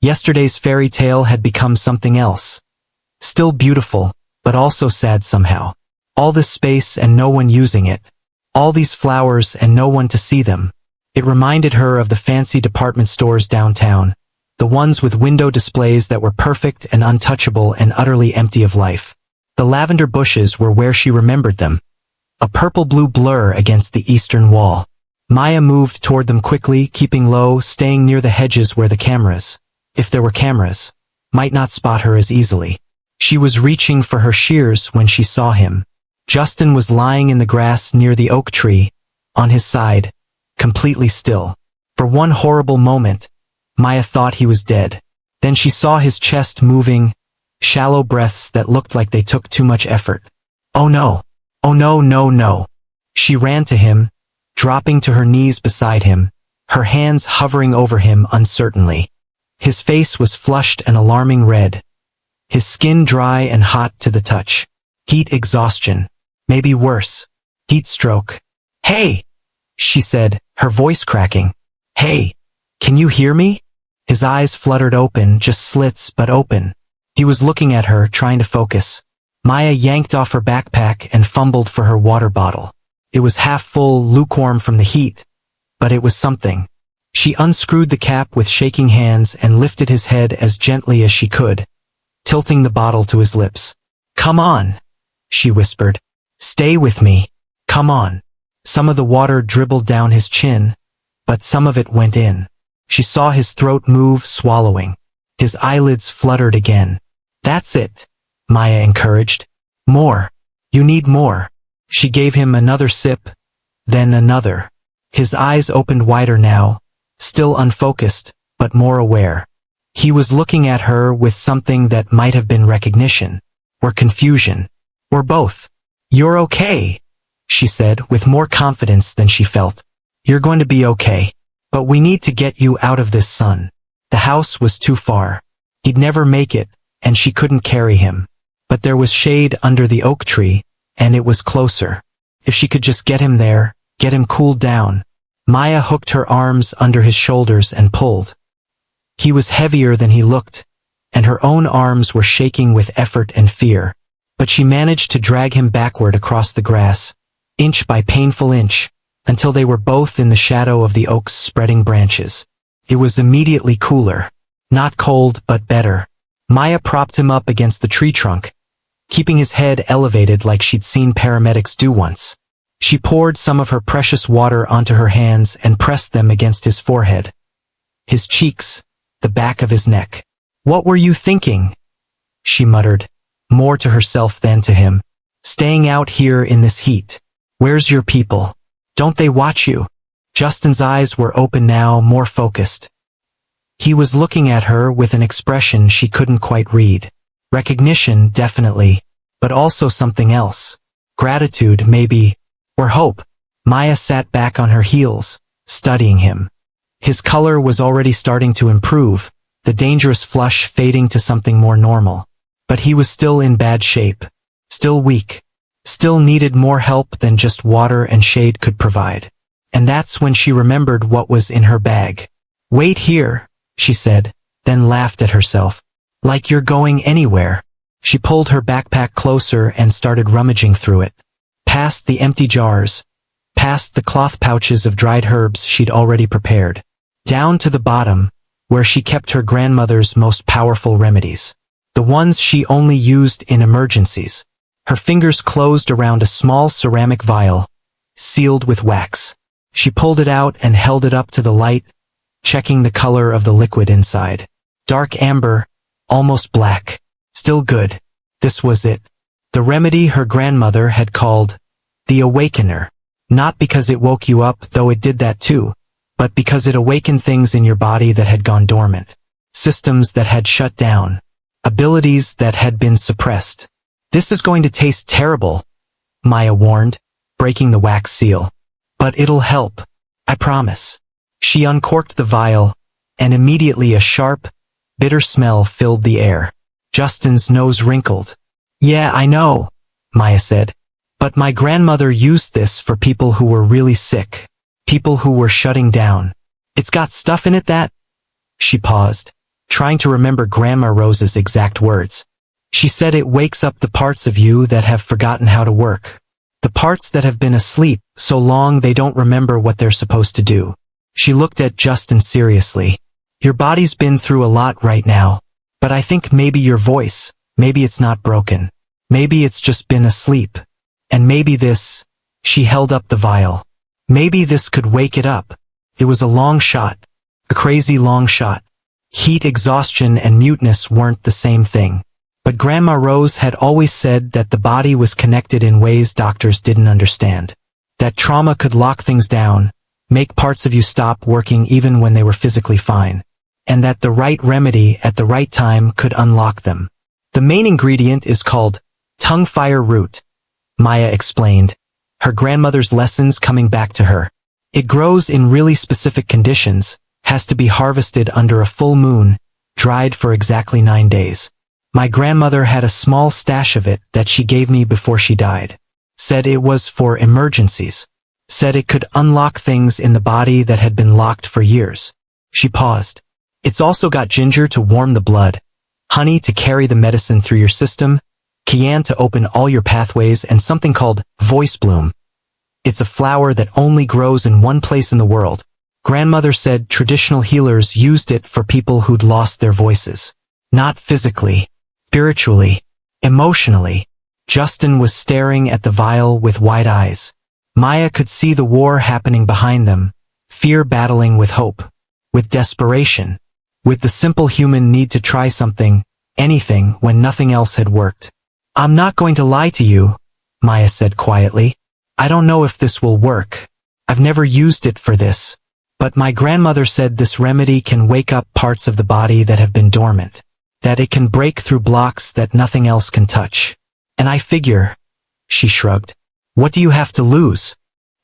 Yesterday's fairy tale had become something else. Still beautiful, but also sad somehow. All this space and no one using it. All these flowers and no one to see them. It reminded her of the fancy department stores downtown, the ones with window displays that were perfect and untouchable and utterly empty of life. The lavender bushes were where she remembered them, a purple-blue blur against the eastern wall. Maya moved toward them quickly, keeping low, staying near the hedges where the cameras, if there were cameras, might not spot her as easily. She was reaching for her shears when she saw him. Justin was lying in the grass near the oak tree, on his side, completely still. For one horrible moment, Maya thought he was dead. Then she saw his chest moving, shallow breaths that looked like they took too much effort. Oh no! Oh no, no, no! She ran to him, dropping to her knees beside him, her hands hovering over him uncertainly. His face was flushed and alarming red, his skin dry and hot to the touch. Heat exhaustion. Maybe worse. Heat stroke. Hey! She said, her voice cracking. Hey! Can you hear me? His eyes fluttered open, just slits, but open. He was looking at her, trying to focus. Maya yanked off her backpack and fumbled for her water bottle. It was half full, lukewarm from the heat, but it was something. She unscrewed the cap with shaking hands and lifted his head as gently as she could, tilting the bottle to his lips. Come on, she whispered. Stay with me. Come on. Some of the water dribbled down his chin, but some of it went in. She saw his throat move, swallowing. His eyelids fluttered again. That's it, Maya encouraged. More. You need more. She gave him another sip, then another. His eyes opened wider now, still unfocused, but more aware. He was looking at her with something that might have been recognition, or confusion, or both. You're okay, she said with more confidence than she felt. You're going to be okay. But we need to get you out of this sun. The house was too far. He'd never make it, and she couldn't carry him. But there was shade under the oak tree, and it was closer. If she could just get him there, get him cooled down. Maya hooked her arms under his shoulders and pulled. He was heavier than he looked, and her own arms were shaking with effort and fear. But she managed to drag him backward across the grass, inch by painful inch, until they were both in the shadow of the oak's spreading branches. It was immediately cooler. Not cold, but better. Maya propped him up against the tree trunk, keeping his head elevated like she'd seen paramedics do once. She poured some of her precious water onto her hands and pressed them against his forehead, his cheeks, the back of his neck. What were you thinking? She muttered, more to herself than to him. Staying out here in this heat. Where's your people? Don't they watch you? Justin's eyes were open now, more focused. He was looking at her with an expression she couldn't quite read. Recognition, definitely, but also something else. Gratitude, maybe, or hope. Maya sat back on her heels, studying him. His color was already starting to improve, the dangerous flush fading to something more normal. But he was still in bad shape, still weak. Still needed more help than just water and shade could provide. And that's when she remembered what was in her bag. Wait here, she said, then laughed at herself. Like you're going anywhere. She pulled her backpack closer and started rummaging through it. Past the empty jars, past the cloth pouches of dried herbs she'd already prepared. Down to the bottom, where she kept her grandmother's most powerful remedies. The ones she only used in emergencies. Her fingers closed around a small ceramic vial, sealed with wax. She pulled it out and held it up to the light, checking the color of the liquid inside. Dark amber, almost black. Still good. This was it. The remedy her grandmother had called the Awakener. Not because it woke you up, though it did that too, but because it awakened things in your body that had gone dormant. systems that had shut down, abilities that had been suppressed. This is going to taste terrible, Maya warned, breaking the wax seal. But it'll help. I promise. She uncorked the vial, and immediately a sharp, bitter smell filled the air. Justin's nose wrinkled. Yeah, I know, Maya said. But my grandmother used this for people who were really sick. People who were shutting down. It's got stuff in it that... She paused, trying to remember Grandma Rose's exact words. She said it wakes up the parts of you that have forgotten how to work. The parts that have been asleep so long they don't remember what they're supposed to do. She looked at Justin seriously. Your body's been through a lot right now, but I think maybe your voice, maybe it's not broken. Maybe it's just been asleep. And maybe this... She held up the vial. Maybe this could wake it up. It was a long shot. A crazy long shot. Heat exhaustion and muteness weren't the same thing. But Grandma Rose had always said that the body was connected in ways doctors didn't understand. That trauma could lock things down, make parts of you stop working even when they were physically fine. And that the right remedy at the right time could unlock them. The main ingredient is called tongue fire root, Maya explained, her grandmother's lessons coming back to her. It grows in really specific conditions, has to be harvested under a full moon, dried for exactly 9 days. My grandmother had a small stash of it that she gave me before she died. Said it was for emergencies. Said it could unlock things in the body that had been locked for years. She paused. It's also got ginger to warm the blood, honey to carry the medicine through your system, cayenne to open all your pathways, and something called voice bloom. It's a flower that only grows in one place in the world. Grandmother said traditional healers used it for people who'd lost their voices. Not physically, spiritually, emotionally. Justin was staring at the vial with wide eyes. Maya could see the war happening behind them, fear battling with hope, with desperation, with the simple human need to try something, anything, when nothing else had worked. I'm not going to lie to you, Maya said quietly. I don't know if this will work. I've never used it for this. But my grandmother said this remedy can wake up parts of the body that have been dormant. That it can break through blocks that nothing else can touch. And I figure, she shrugged. What do you have to lose?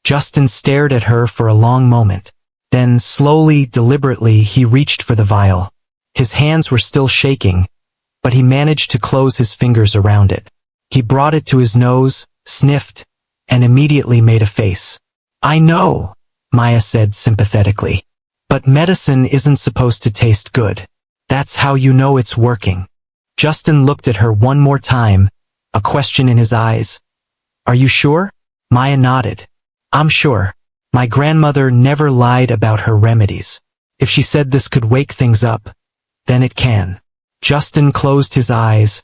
Justin stared at her for a long moment. Then, slowly, deliberately, he reached for the vial. His hands were still shaking, but he managed to close his fingers around it. He brought it to his nose, sniffed, and immediately made a face. I know, Maya said sympathetically. But medicine isn't supposed to taste good. That's how you know it's working. Justin looked at her one more time, a question in his eyes. Are you sure? Maya nodded. I'm sure. My grandmother never lied about her remedies. If she said this could wake things up, then it can. Justin closed his eyes,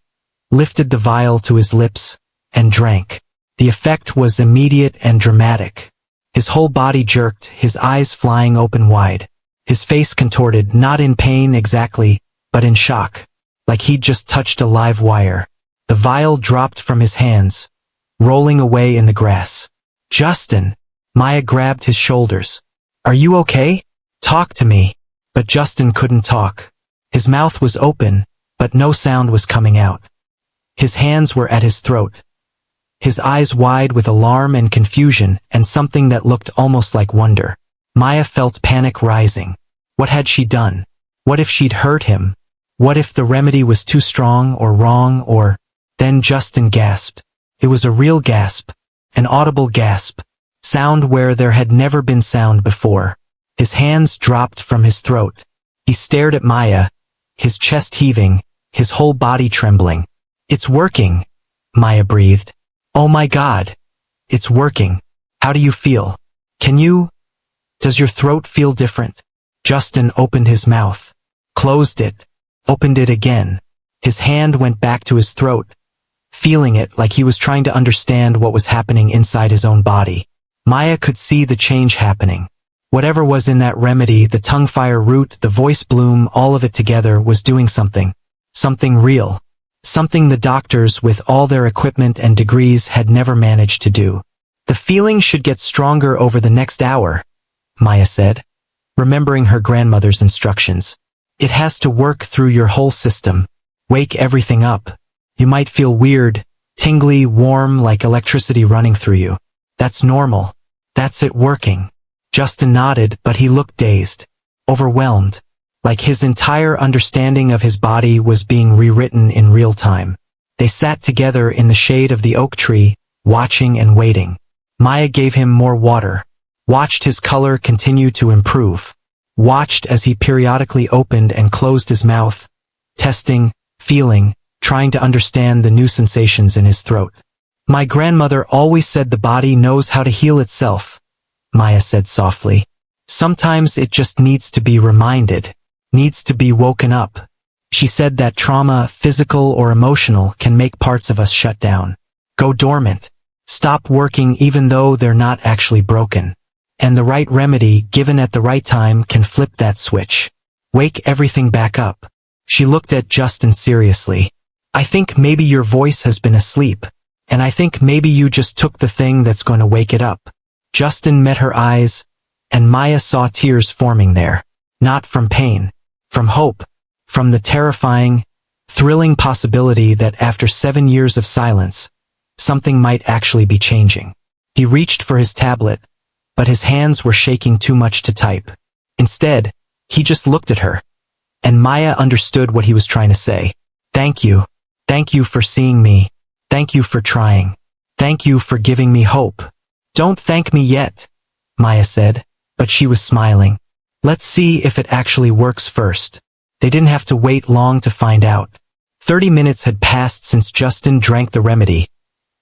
lifted the vial to his lips, and drank. The effect was immediate and dramatic. His whole body jerked, his eyes flying open wide. His face contorted, not in pain exactly, but in shock, like he'd just touched a live wire. The vial dropped from his hands, rolling away in the grass. Justin! Maya grabbed his shoulders. Are you okay? Talk to me. But Justin couldn't talk. His mouth was open, but no sound was coming out. His hands were at his throat. His eyes wide with alarm and confusion and something that looked almost like wonder. Maya felt panic rising. What had she done? What if she'd hurt him? What if the remedy was too strong or wrong or... Then Justin gasped. It was a real gasp. An audible gasp. Sound where there had never been sound before. His hands dropped from his throat. He stared at Maya, his chest heaving, his whole body trembling. It's working, Maya breathed. Oh my God. It's working. How do you feel? Can you? Does your throat feel different? Justin opened his mouth, closed it, opened it again. His hand went back to his throat, feeling it like he was trying to understand what was happening inside his own body. Maya could see the change happening. Whatever was in that remedy, the tongue fire root, the voice bloom, all of it together was doing something. Something real. Something the doctors, with all their equipment and degrees, had never managed to do. The feeling should get stronger over the next hour, Maya said, remembering her grandmother's instructions. It has to work through your whole system. Wake everything up. You might feel weird, tingly, warm, like electricity running through you. That's normal. That's it working. Justin nodded, but he looked dazed, overwhelmed, like his entire understanding of his body was being rewritten in real time. They sat together in the shade of the oak tree, watching and waiting. Maya gave him more water, watched his color continue to improve, watched as he periodically opened and closed his mouth, testing, feeling, trying to understand the new sensations in his throat. My grandmother always said the body knows how to heal itself, Maya said softly. Sometimes it just needs to be reminded, needs to be woken up. She said that trauma, physical or emotional, can make parts of us shut down, go dormant, stop working even though they're not actually broken. And the right remedy, given at the right time, can flip that switch. Wake everything back up. She looked at Justin seriously. I think maybe your voice has been asleep, and I think maybe you just took the thing that's going to wake it up. Justin met her eyes, and Maya saw tears forming there. Not from pain, from hope, from the terrifying, thrilling possibility that after 7 years of silence, something might actually be changing. He reached for his tablet, but his hands were shaking too much to type. Instead, he just looked at her, and Maya understood what he was trying to say. Thank you. Thank you for seeing me. Thank you for trying. Thank you for giving me hope. Don't thank me yet, Maya said, but she was smiling. Let's see if it actually works first. They didn't have to wait long to find out. 30 minutes had passed since Justin drank the remedy,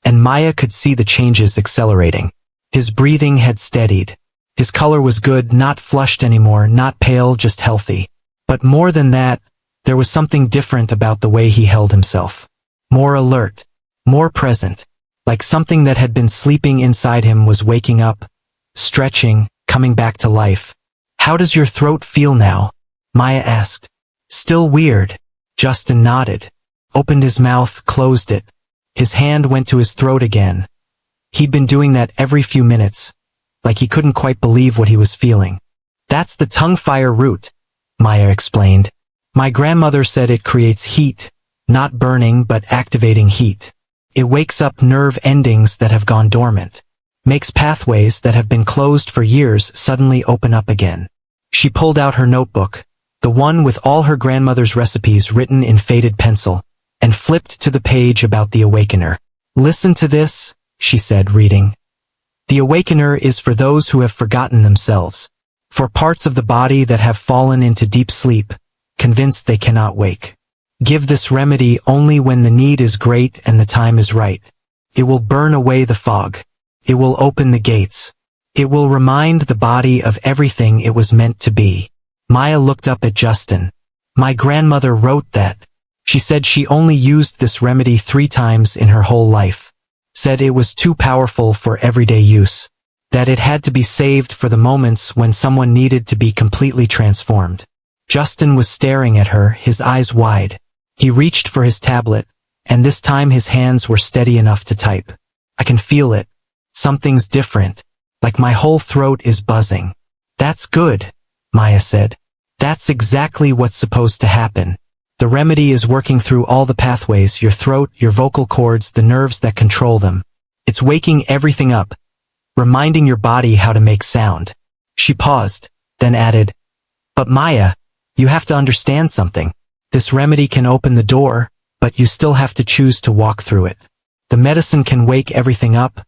and Maya could see the changes accelerating. His breathing had steadied. His color was good, not flushed anymore, not pale, just healthy. But more than that, there was something different about the way he held himself. More alert, more present, like something that had been sleeping inside him was waking up, stretching, coming back to life. How does your throat feel now? Maya asked. Still weird. Justin nodded, opened his mouth, closed it. His hand went to his throat again. He'd been doing that every few minutes, like he couldn't quite believe what he was feeling. That's the tongue fire root, Maya explained. My grandmother said it creates heat, not burning but activating heat. It wakes up nerve endings that have gone dormant, makes pathways that have been closed for years suddenly open up again. She pulled out her notebook, the one with all her grandmother's recipes written in faded pencil, and flipped to the page about the awakener. Listen to this, she said, reading. The awakener is for those who have forgotten themselves, for parts of the body that have fallen into deep sleep, convinced they cannot wake. Give this remedy only when the need is great and the time is right. It will burn away the fog. It will open the gates. It will remind the body of everything it was meant to be. Maya looked up at Justin. My grandmother wrote that. She said she only used this remedy 3 times in her whole life. Said it was too powerful for everyday use. That it had to be saved for the moments when someone needed to be completely transformed. Justin was staring at her, his eyes wide. He reached for his tablet, and this time his hands were steady enough to type. I can feel it. Something's different. Like my whole throat is buzzing. That's good, Maya said. That's exactly what's supposed to happen. The remedy is working through all the pathways, your throat, your vocal cords, the nerves that control them. It's waking everything up, reminding your body how to make sound. She paused, then added, But Maya, you have to understand something. This remedy can open the door, but you still have to choose to walk through it. The medicine can wake everything up,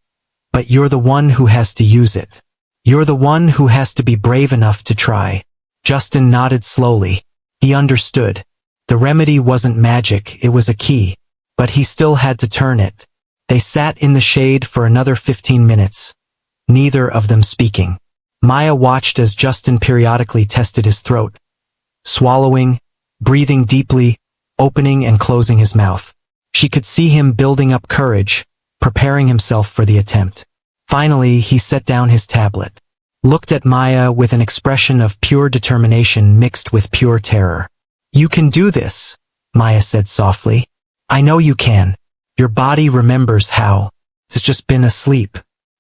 but you're the one who has to use it. You're the one who has to be brave enough to try. Justin nodded slowly. He understood. The remedy wasn't magic, it was a key, but he still had to turn it. They sat in the shade for another 15 minutes, neither of them speaking. Maya watched as Justin periodically tested his throat, swallowing, breathing deeply, opening and closing his mouth. She could see him building up courage, preparing himself for the attempt. Finally, he set down his tablet, looked at Maya with an expression of pure determination mixed with pure terror. You can do this, Maya said softly. I know you can. Your body remembers how. It's just been asleep.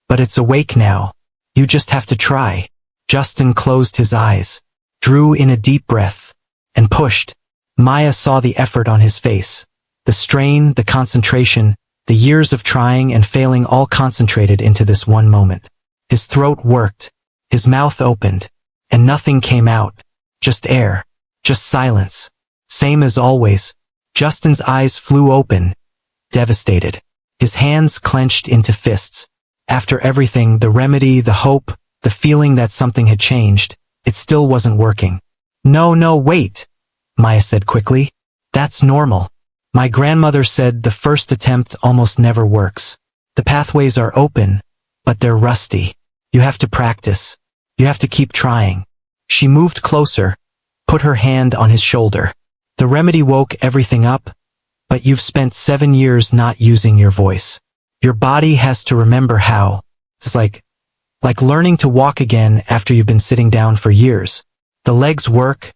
But it's awake now. You just have to try. Justin closed his eyes, drew in a deep breath, and pushed. Maya saw the effort on his face. The strain, the concentration, the years of trying and failing all concentrated into this one moment. His throat worked. His mouth opened. And nothing came out. Just air. Just silence. Same as always. Justin's eyes flew open. Devastated. His hands clenched into fists. After everything, the remedy, the hope, the feeling that something had changed, it still wasn't working. No, wait, Maya said quickly. That's normal. My grandmother said the first attempt almost never works. The pathways are open, but they're rusty. You have to practice. You have to keep trying. She moved closer, put her hand on his shoulder. The remedy woke everything up, but you've spent 7 years not using your voice. Your body has to remember how. It's like learning to walk again after you've been sitting down for years. The legs work,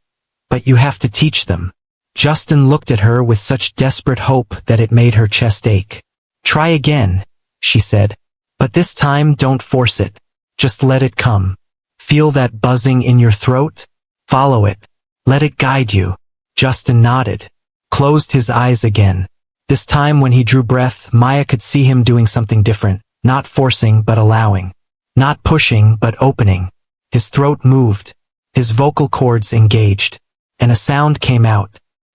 but you have to teach them. Justin looked at her with such desperate hope that it made her chest ache. Try again, she said. But this time don't force it. Just let it come. Feel that buzzing in your throat? Follow it. Let it guide you. Justin nodded, closed his eyes again. This time when he drew breath, Maya could see him doing something different, not forcing but allowing. Not pushing but opening. His throat moved. His vocal cords engaged. And a sound came out.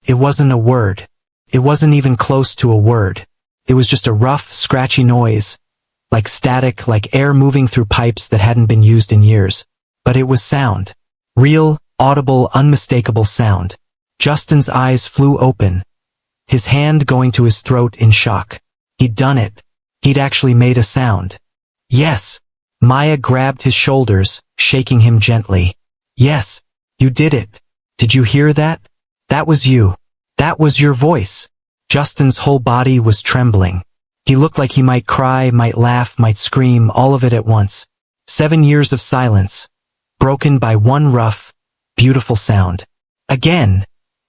It wasn't a word. It wasn't even close to a word. It was just a rough, scratchy noise. Like static, like air moving through pipes that hadn't been used in years. But it was sound. Real, audible, unmistakable sound. Justin's eyes flew open. His hand going to his throat in shock. He'd done it. He'd actually made a sound. Yes. Maya grabbed his shoulders, shaking him gently. Yes. You did it. Did you hear that? That was you. That was your voice. Justin's whole body was trembling. He looked like he might cry, might laugh, might scream, all of it at once. 7 years of silence, broken by one rough, beautiful sound. Again,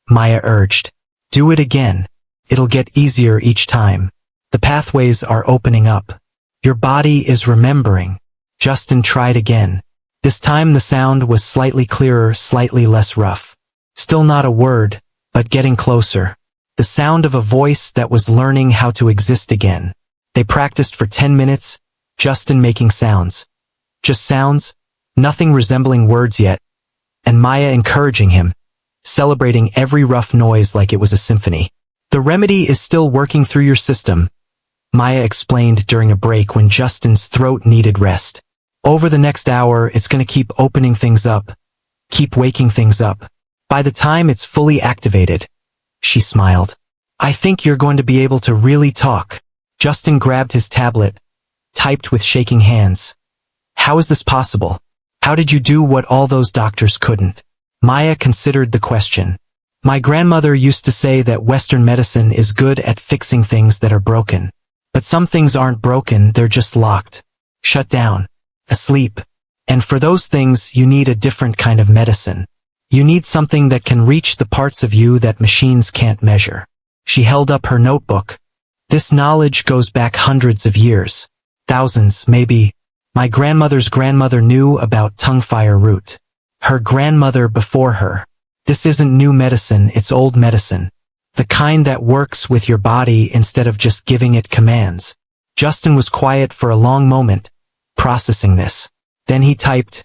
Maya urged. Do it again. It'll get easier each time. The pathways are opening up. Your body is remembering. Justin tried again. This time the sound was slightly clearer, slightly less rough. Still not a word, but getting closer. The sound of a voice that was learning how to exist again. They practiced for 10 minutes, Justin making sounds. Just sounds, nothing resembling words yet. And Maya encouraging him, celebrating every rough noise like it was a symphony. The remedy is still working through your system, Maya explained during a break when Justin's throat needed rest. Over the next hour, it's going to keep opening things up, keep waking things up. By the time it's fully activated, she smiled. I think you're going to be able to really talk. Justin grabbed his tablet, typed with shaking hands. How is this possible? How did you do what all those doctors couldn't? Maya considered the question. My grandmother used to say that Western medicine is good at fixing things that are broken. But some things aren't broken, they're just locked, shut down, asleep. And for those things, you need a different kind of medicine. You need something that can reach the parts of you that machines can't measure. She held up her notebook. This knowledge goes back hundreds of years. Thousands, maybe. My grandmother's grandmother knew about tongue-fire root. Her grandmother before her. This isn't new medicine, it's old medicine. The kind that works with your body instead of just giving it commands. Justin was quiet for a long moment, processing this. Then he typed,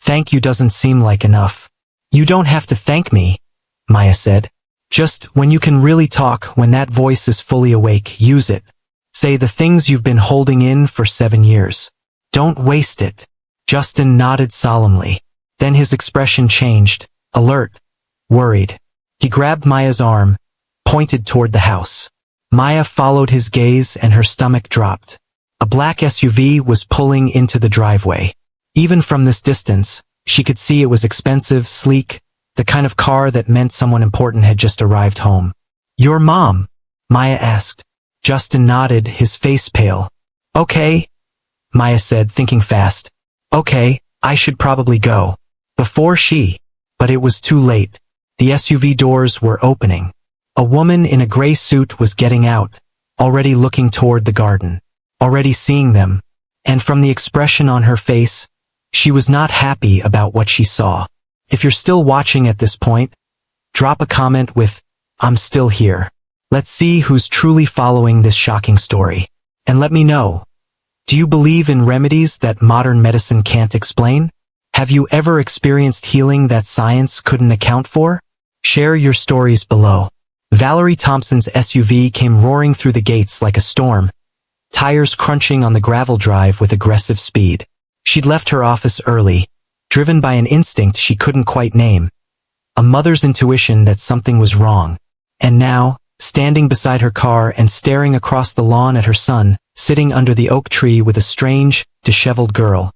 "Thank you doesn't seem like enough." You don't have to thank me, Maya said. Just when you can really talk, when that voice is fully awake, use it. Say the things you've been holding in for 7 years. Don't waste it. Justin nodded solemnly. Then his expression changed, alert, worried. He grabbed Maya's arm, pointed toward the house. Maya followed his gaze and her stomach dropped. A black SUV was pulling into the driveway. Even from this distance, she could see it was expensive, sleek, the kind of car that meant someone important had just arrived home. Your mom? Maya asked. Justin nodded, his face pale. Okay, Maya said, thinking fast. Okay, I should probably go. But it was too late. The SUV doors were opening. A woman in a gray suit was getting out, already looking toward the garden, already seeing them. And from the expression on her face, she was not happy about what she saw. If you're still watching at this point, Drop a comment with, "I'm still here." Let's see who's truly following this shocking story. And let me know. Do you believe in remedies that modern medicine can't explain? Have you ever experienced healing that science couldn't account for? Share your stories below. Valerie Thompson's SUV came roaring through the gates like a storm, tires crunching on the gravel drive with aggressive speed. She'd left her office early, driven by an instinct she couldn't quite name, a mother's intuition that something was wrong. And now, standing beside her car and staring across the lawn at her son, sitting under the oak tree with a strange, disheveled girl,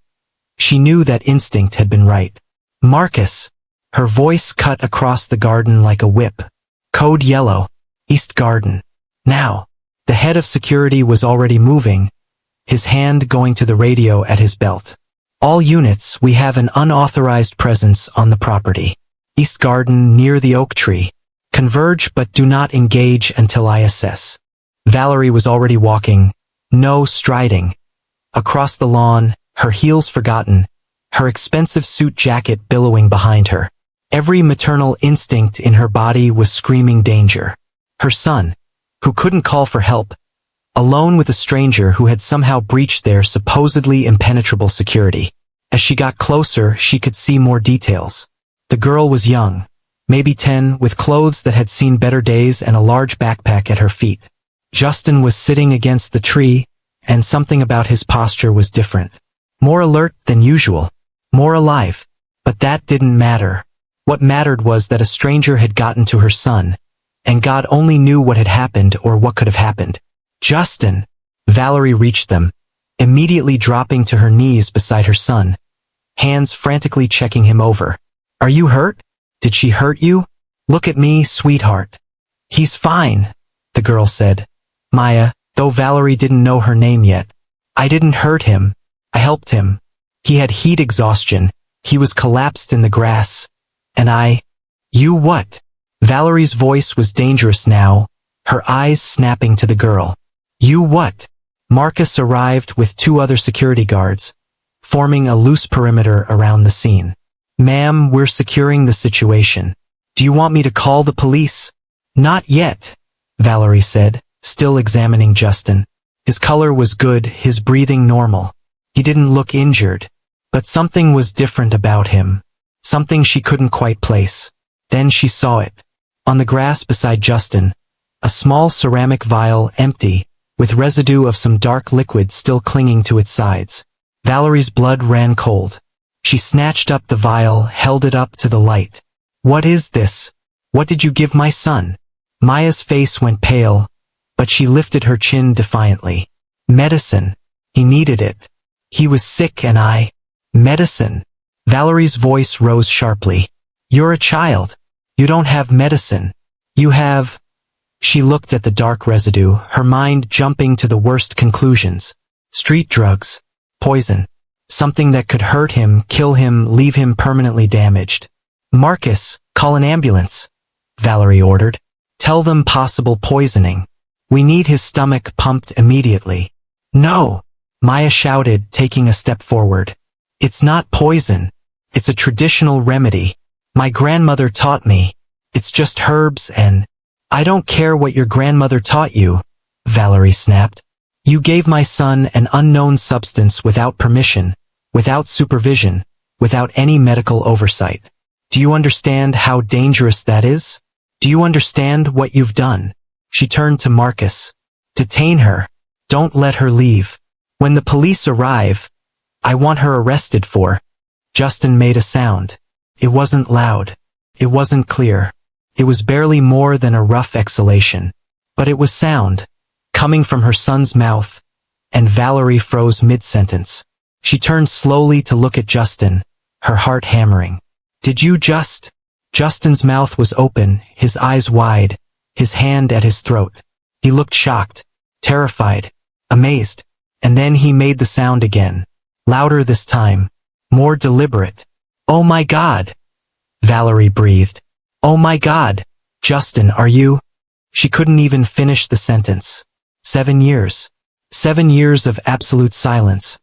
she knew that instinct had been right. "Marcus!" Her voice cut across the garden like a whip. "Code yellow. East Garden. Now." The head of security was already moving, his hand going to the radio at his belt. "All units, we have an unauthorized presence on the property. East Garden near the oak tree. Converge but do not engage until I assess." Valerie was already walking, no striding, across the lawn, her heels forgotten, her expensive suit jacket billowing behind her. Every maternal instinct in her body was screaming danger. Her son, who couldn't call for help, alone with a stranger who had somehow breached their supposedly impenetrable security. As she got closer, she could see more details. The girl was young, maybe 10, with clothes that had seen better days and a large backpack at her feet. Justin was sitting against the tree, and something about his posture was different. More alert than usual, more alive. But that didn't matter. What mattered was that a stranger had gotten to her son, and God only knew what had happened or what could have happened. "Justin!" Valerie reached them, immediately dropping to her knees beside her son, hands frantically checking him over. "Are you hurt? Did she hurt you? Look at me, sweetheart." "He's fine," the girl said. "Maya," though Valerie didn't know her name yet. "I didn't hurt him. I helped him. He had heat exhaustion. He was collapsed in the grass. And You what?" Valerie's voice was dangerous now, her eyes snapping to the girl. "You what?" Marcus arrived with 2 other security guards, forming a loose perimeter around the scene. "Ma'am, we're securing the situation. Do you want me to call the police?" "Not yet," Valerie said, still examining Justin. His color was good, his breathing normal. He didn't look injured, but something was different about him. Something she couldn't quite place. Then she saw it. On the grass beside Justin, a small ceramic vial, empty, with residue of some dark liquid still clinging to its sides. Valerie's blood ran cold. She snatched up the vial, held it up to the light. "What is this? What did you give my son?" Maya's face went pale, but she lifted her chin defiantly. "Medicine. He needed it. He was sick and Medicine." Valerie's voice rose sharply. "You're a child. You don't have medicine. You have—" She looked at the dark residue, her mind jumping to the worst conclusions. Street drugs. Poison. Something that could hurt him, kill him, leave him permanently damaged. "Marcus, call an ambulance," Valerie ordered. "Tell them possible poisoning. We need his stomach pumped immediately." "No!" Maya shouted, taking a step forward. "It's not poison. It's a traditional remedy. My grandmother taught me. It's just herbs and—" "I don't care what your grandmother taught you," Valerie snapped. "You gave my son an unknown substance without permission, without supervision, without any medical oversight. Do you understand how dangerous that is? Do you understand what you've done?" She turned to Marcus. "Detain her. Don't let her leave. When the police arrive, I want her arrested for—" Justin made a sound. It wasn't loud. It wasn't clear. It was barely more than a rough exhalation. But it was sound, coming from her son's mouth, and Valerie froze mid-sentence. She turned slowly to look at Justin, her heart hammering. "Did you just—" Justin's mouth was open, his eyes wide, his hand at his throat. He looked shocked, terrified, amazed, and then he made the sound again. Louder this time, more deliberate. "Oh my God!" Valerie breathed. "Oh my God! Justin, are you—" She couldn't even finish the sentence. 7 years. 7 years of absolute silence,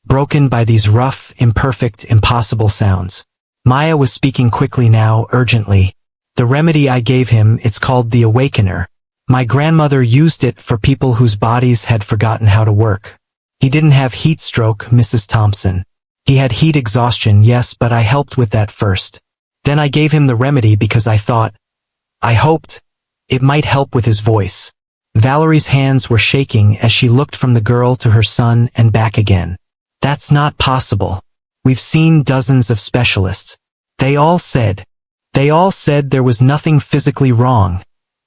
broken by these rough, imperfect, impossible sounds. Maya was speaking quickly now, urgently. The remedy I gave him, it's called the Awakener. My grandmother used it for people whose bodies had forgotten how to work. He didn't have heat stroke, Mrs. Thompson. He had heat exhaustion, yes, but I helped with that first. Then I gave him the remedy because I hoped, it might help with his voice. Valerie's hands were shaking as she looked from the girl to her son and back again. That's not possible. We've seen dozens of specialists. They all said there was nothing physically wrong,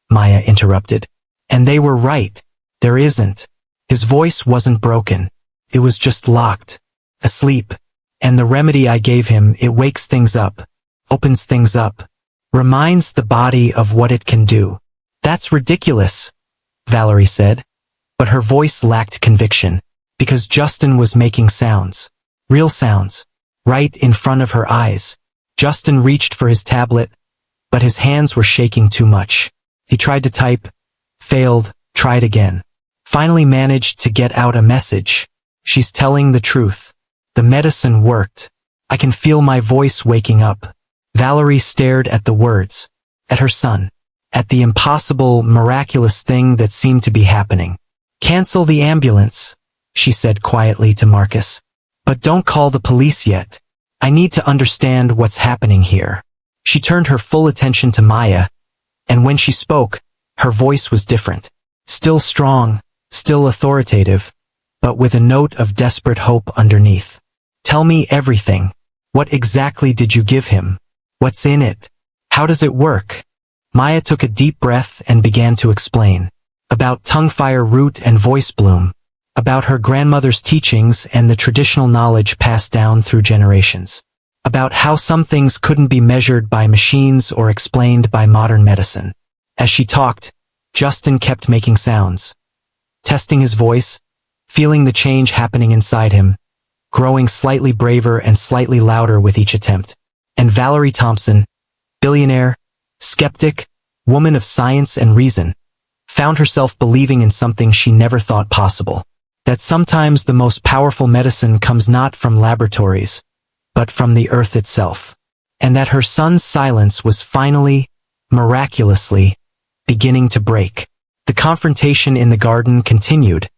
Maya interrupted. And they were right. There isn't. His voice wasn't broken. It was just locked. Asleep. And the remedy I gave him, it wakes things up. Opens things up. Reminds the body of what it can do. That's ridiculous, Valerie said. But her voice lacked conviction, because Justin was making sounds. Real sounds. Right in front of her eyes. Justin reached for his tablet, but his hands were shaking too much. He tried to type, failed, tried again. Finally managed to get out a message. She's telling the truth. The medicine worked. I can feel my voice waking up. Valerie stared at the words, at her son, at the impossible, miraculous thing that seemed to be happening. Cancel the ambulance, she said quietly to Marcus. But don't call the police yet. I need to understand what's happening here. She turned her full attention to Maya, and when she spoke, her voice was different. Still strong, still authoritative, but with a note of desperate hope underneath. Tell me everything. What exactly did you give him? What's in it? How does it work? Maya took a deep breath and began to explain. About tongue-fire root and voice bloom. About her grandmother's teachings and the traditional knowledge passed down through generations. About how some things couldn't be measured by machines or explained by modern medicine. As she talked, Justin kept making sounds. Testing his voice, feeling the change happening inside him, growing slightly braver and slightly louder with each attempt. And Valerie Thompson, billionaire, skeptic, woman of science and reason, found herself believing in something she never thought possible. That sometimes the most powerful medicine comes not from laboratories, but from the earth itself. And that her son's silence was finally, miraculously, beginning to break. The confrontation in the garden continued,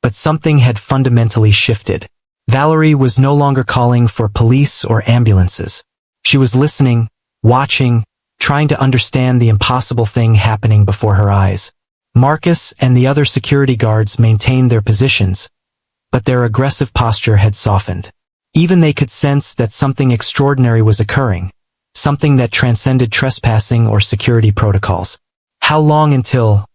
but something had fundamentally shifted. Valerie was no longer calling for police or ambulances. She was listening, watching, trying to understand the impossible thing happening before her eyes. Marcus and the other security guards maintained their positions, but their aggressive posture had softened. Even they could sense that something extraordinary was occurring, something that transcended trespassing or security protocols. How long until...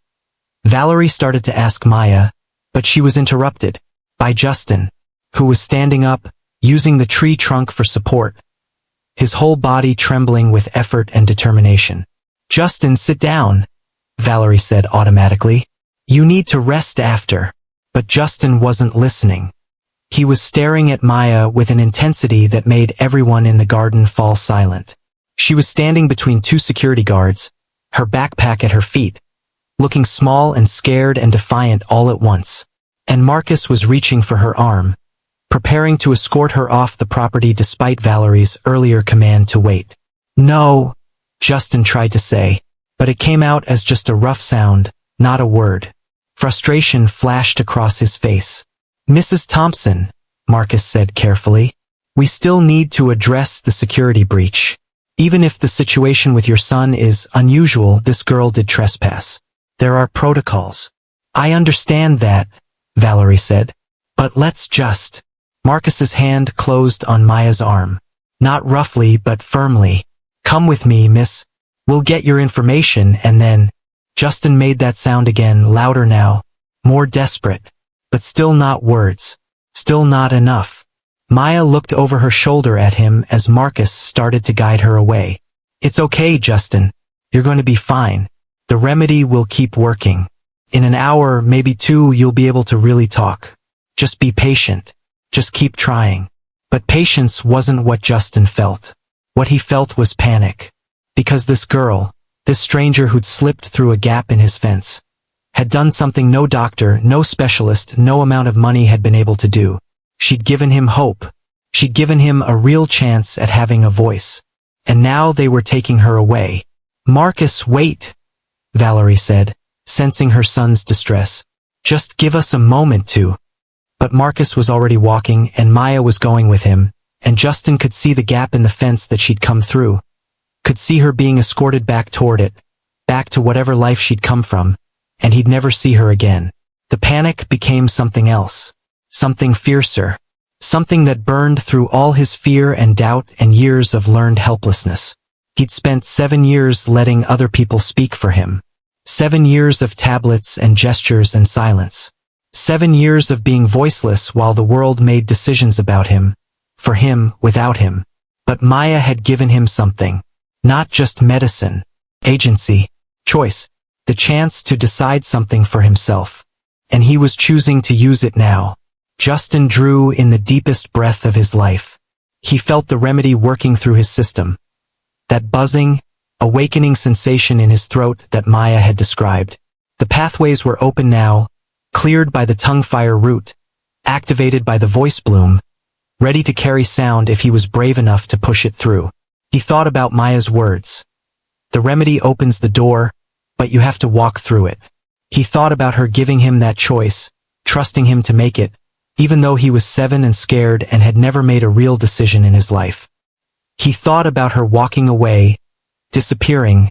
Valerie started to ask Maya, but she was interrupted by Justin, who was standing up, using the tree trunk for support, his whole body trembling with effort and determination. Justin, sit down, Valerie said automatically. You need to rest after. But Justin wasn't listening. He was staring at Maya with an intensity that made everyone in the garden fall silent. She was standing between two security guards, her backpack at her feet, looking small and scared and defiant all at once. And Marcus was reaching for her arm, preparing to escort her off the property despite Valerie's earlier command to wait. No, Justin tried to say, but it came out as just a rough sound, not a word. Frustration flashed across his face. Mrs. Thompson, Marcus said carefully, we still need to address the security breach. Even if the situation with your son is unusual, this girl did trespass. There are protocols. I understand that, Valerie said. But let's just... Marcus's hand closed on Maya's arm. Not roughly, but firmly. Come with me, miss. We'll get your information and then... Justin made that sound again, louder now. More desperate. But still not words. Still not enough. Maya looked over her shoulder at him as Marcus started to guide her away. It's okay, Justin. You're going to be fine. The remedy will keep working. In an hour, maybe two, you'll be able to really talk. Just be patient. Just keep trying. But patience wasn't what Justin felt. What he felt was panic. Because this girl, this stranger who'd slipped through a gap in his fence, had done something no doctor, no specialist, no amount of money had been able to do. She'd given him hope. She'd given him a real chance at having a voice. And now they were taking her away. Marcus, wait, Valerie said, sensing her son's distress. Just give us a moment to. But Marcus was already walking and Maya was going with him, and Justin could see the gap in the fence that she'd come through. Could see her being escorted back toward it, back to whatever life she'd come from, and he'd never see her again. The panic became something else. Something fiercer. Something that burned through all his fear and doubt and years of learned helplessness. He'd spent 7 years letting other people speak for him. 7 years of tablets and gestures and silence. 7 years of being voiceless while the world made decisions about him, for him, without him. But Maya had given him something. Not just medicine, agency, choice, the chance to decide something for himself. And he was choosing to use it now. Justin drew in the deepest breath of his life. He felt the remedy working through his system. That buzzing, awakening sensation in his throat that Maya had described. The pathways were open now, cleared by the tongue fire root, activated by the voice bloom, ready to carry sound if he was brave enough to push it through. He thought about Maya's words. The remedy opens the door, but you have to walk through it. He thought about her giving him that choice, trusting him to make it, even though he was 7 and scared and had never made a real decision in his life. He thought about her walking away, disappearing,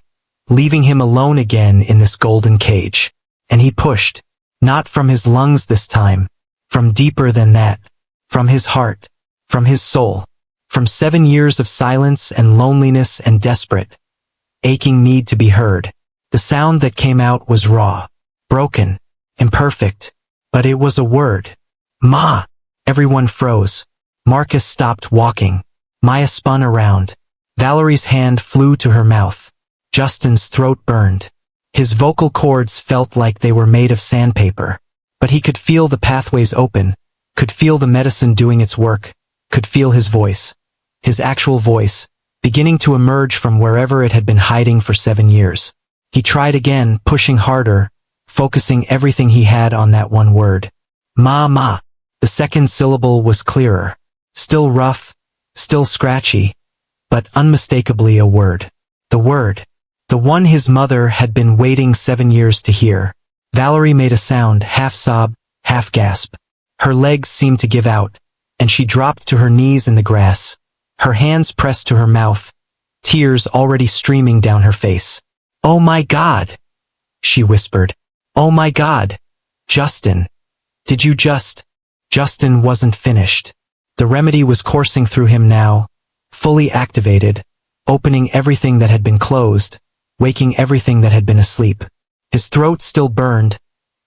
leaving him alone again in this golden cage. And he pushed, not from his lungs this time, from deeper than that, from his heart, from his soul, from 7 years of silence and loneliness and desperate, aching need to be heard. The sound that came out was raw, broken, imperfect, but it was a word. Ma! Everyone froze. Marcus stopped walking. Maya spun around. Valerie's hand flew to her mouth. Justin's throat burned. His vocal cords felt like they were made of sandpaper. But he could feel the pathways open, could feel the medicine doing its work, could feel his voice. His actual voice, beginning to emerge from wherever it had been hiding for 7 years. He tried again, pushing harder, focusing everything he had on that one word. Ma. The second syllable was clearer. Still rough, still scratchy, but unmistakably a word. The word. The one his mother had been waiting 7 years to hear. Valerie made a sound, half sob, half gasp. Her legs seemed to give out, and she dropped to her knees in the grass. Her hands pressed to her mouth, tears already streaming down her face. "Oh my God," she whispered. "Oh my God. Justin. Did you just—" Justin wasn't finished. The remedy was coursing through him now, fully activated, opening everything that had been closed, waking everything that had been asleep. His throat still burned,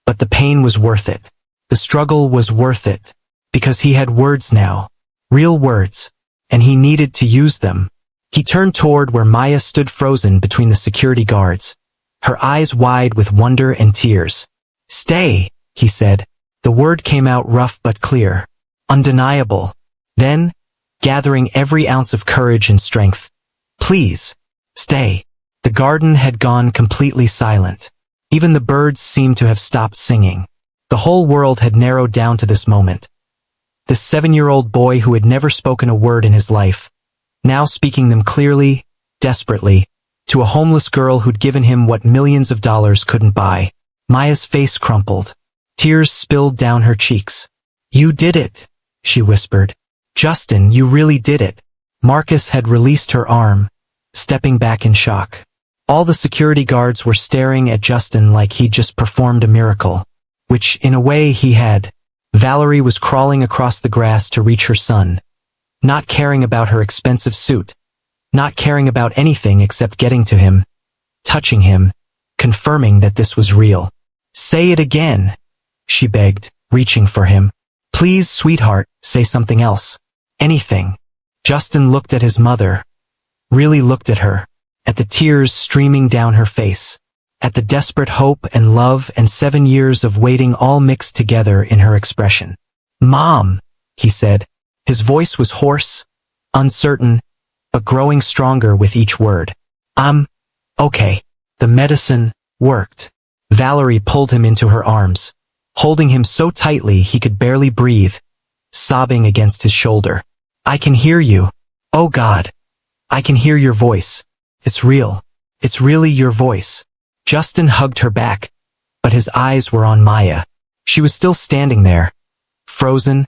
but the pain was worth it. The struggle was worth it, because he had words now, real words, and he needed to use them. He turned toward where Maya stood frozen between the security guards, her eyes wide with wonder and tears. "Stay," he said. The word came out rough but clear, undeniable. Then, gathering every ounce of courage and strength, "Please, stay." The garden had gone completely silent. Even the birds seemed to have stopped singing. The whole world had narrowed down to this moment. This 7-year-old boy who had never spoken a word in his life, now speaking them clearly, desperately, to a homeless girl who'd given him what millions of dollars couldn't buy. Maya's face crumpled. Tears spilled down her cheeks. "You did it," she whispered. "Justin, you really did it." Marcus had released her arm, stepping back in shock. All the security guards were staring at Justin like he'd just performed a miracle, which, in a way, he had. Valerie was crawling across the grass to reach her son, not caring about her expensive suit, not caring about anything except getting to him, touching him, confirming that this was real. "Say it again," she begged, reaching for him. "Please, sweetheart, say something else. Anything." Justin looked at his mother, really looked at her, at the tears streaming down her face, at the desperate hope and love and 7 years of waiting all mixed together in her expression. "Mom," he said. His voice was hoarse, uncertain, but growing stronger with each word. "I'm okay." The medicine worked. Valerie pulled him into her arms, holding him so tightly he could barely breathe, sobbing against his shoulder. "I can hear you. Oh God. I can hear your voice. It's real. It's really your voice. Justin hugged her back, but his eyes were on Maya. She was still standing there, frozen,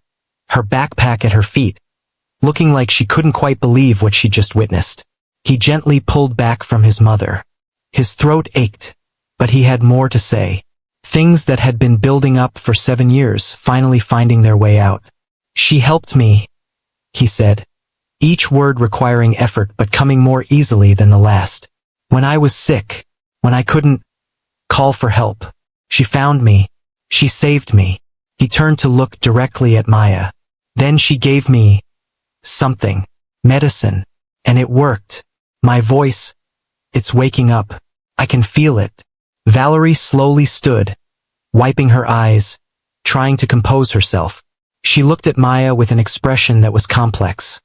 her backpack at her feet, looking like she couldn't quite believe what she just witnessed. He gently pulled back from his mother. His throat ached, but he had more to say. Things that had been building up for 7 years, finally finding their way out. She helped me, he said, each word requiring effort but coming more easily than the last. When I was sick, when I couldn't call for help, she found me. She saved me. He turned to look directly at Maya. Then she gave me something, medicine, and it worked. My voice, it's waking up. I can feel it. Valerie slowly stood, wiping her eyes, trying to compose herself. She looked at Maya with an expression that was complex.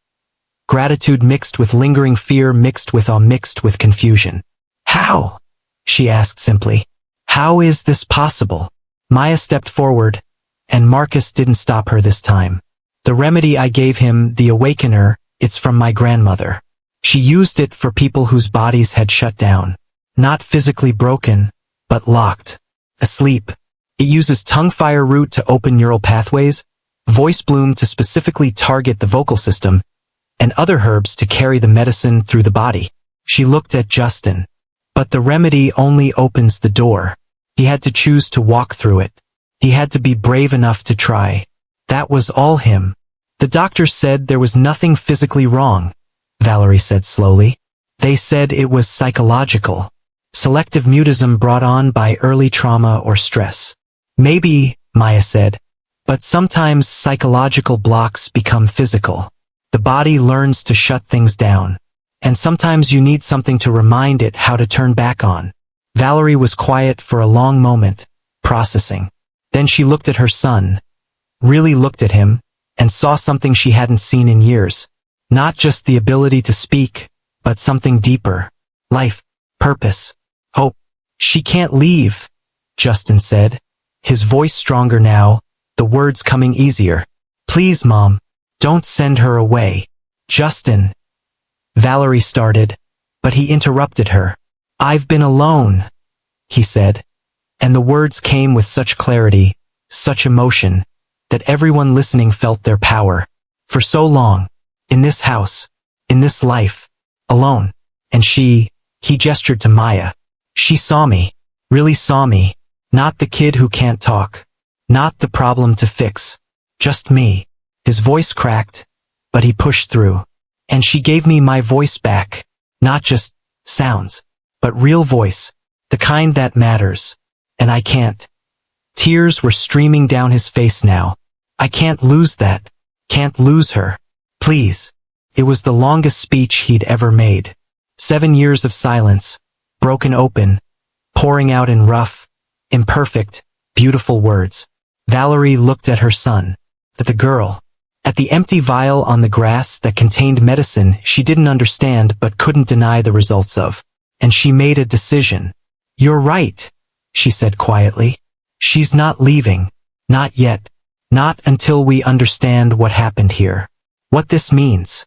Gratitude mixed with lingering fear, mixed with awe, mixed with confusion. How? She asked simply. How is this possible? Maya stepped forward, and Marcus didn't stop her this time. The remedy I gave him, the awakener, it's from my grandmother. She used it for people whose bodies had shut down. Not physically broken, but locked. Asleep. It uses tongue fire root to open neural pathways, voice bloom to specifically target the vocal system, and other herbs to carry the medicine through the body. She looked at Justin. But the remedy only opens the door. He had to choose to walk through it. He had to be brave enough to try. That was all him. The doctors said there was nothing physically wrong, Valerie said slowly. They said it was psychological. Selective mutism brought on by early trauma or stress. Maybe, Maya said, but sometimes psychological blocks become physical. The body learns to shut things down. And sometimes you need something to remind it how to turn back on. Valerie was quiet for a long moment, processing. Then she looked at her son, really looked at him, and saw something she hadn't seen in years. Not just the ability to speak, but something deeper. Life, purpose, hope. She can't leave, Justin said, his voice stronger now, the words coming easier. Please, Mom, don't send her away. Justin. Valerie started, but he interrupted her. I've been alone, he said, and the words came with such clarity, such emotion, that everyone listening felt their power. For so long, in this house, in this life, alone, and he gestured to Maya. She saw me, really saw me, not the kid who can't talk, not the problem to fix, just me. His voice cracked, but he pushed through. And she gave me my voice back, not just sounds, but real voice, the kind that matters. And I can't. Tears were streaming down his face now. I can't lose that, can't lose her. Please. It was the longest speech he'd ever made. 7 years of silence, broken open, pouring out in rough, imperfect, beautiful words. Valerie looked at her son, at the girl, at the empty vial on the grass that contained medicine she didn't understand but couldn't deny the results of. And she made a decision. You're right, she said quietly. She's not leaving. Not yet. Not until we understand what happened here. What this means.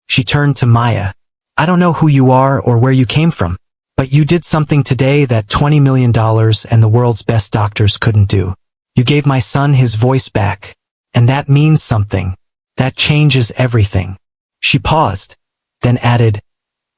She turned to Maya. I don't know who you are or where you came from, but you did something today that $20 million and the world's best doctors couldn't do. You gave my son his voice back. And that means something. That changes everything. She paused, then added,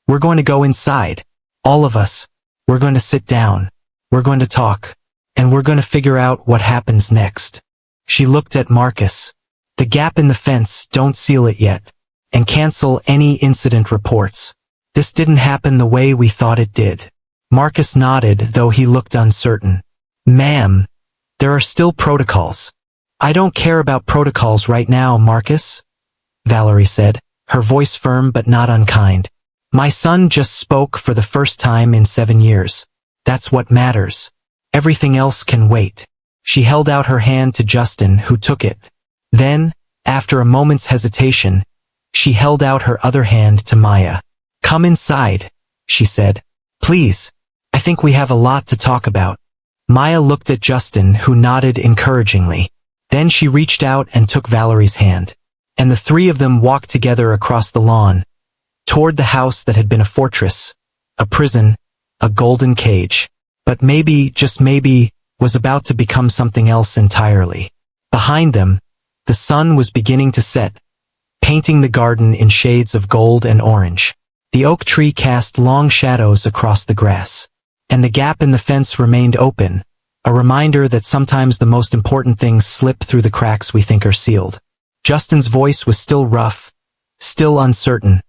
we're going to go inside. All of us. We're going to sit down. We're going to talk. And we're going to figure out what happens next. She looked at Marcus. The gap in the fence, don't seal it yet. And cancel any incident reports. This didn't happen the way we thought it did. Marcus nodded, though he looked uncertain. Ma'am, there are still protocols. I don't care about protocols right now, Marcus, Valerie said, her voice firm but not unkind. My son just spoke for the first time in 7 years. That's what matters. Everything else can wait. She held out her hand to Justin, who took it. Then, after a moment's hesitation, she held out her other hand to Maya. Come inside, she said. Please. I think we have a lot to talk about. Maya looked at Justin, who nodded encouragingly. Then she reached out and took Valerie's hand. And the three of them walked together across the lawn, toward the house that had been a fortress, a prison, a golden cage. But maybe, just maybe, was about to become something else entirely. Behind them, the sun was beginning to set, painting the garden in shades of gold and orange. The oak tree cast long shadows across the grass, and the gap in the fence remained open, a reminder that sometimes the most important things slip through the cracks we think are sealed. Justin's voice was still rough, still uncertain,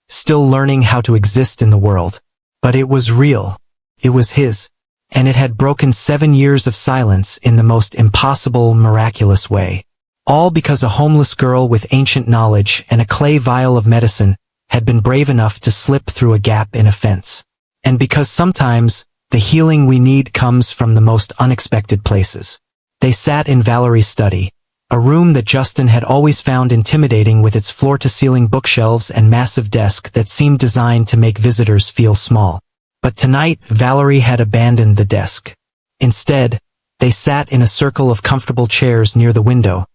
still learning how to exist in the world. But it was real. It was his. And it had broken 7 years of silence in the most impossible, miraculous way. All because a homeless girl with ancient knowledge and a clay vial of medicine had been brave enough to slip through a gap in a fence. And because sometimes, the healing we need comes from the most unexpected places. They sat in Valerie's study, a room that Justin had always found intimidating with its floor-to-ceiling bookshelves and massive desk that seemed designed to make visitors feel small. But tonight, Valerie had abandoned the desk. Instead, they sat in a circle of comfortable chairs near the window,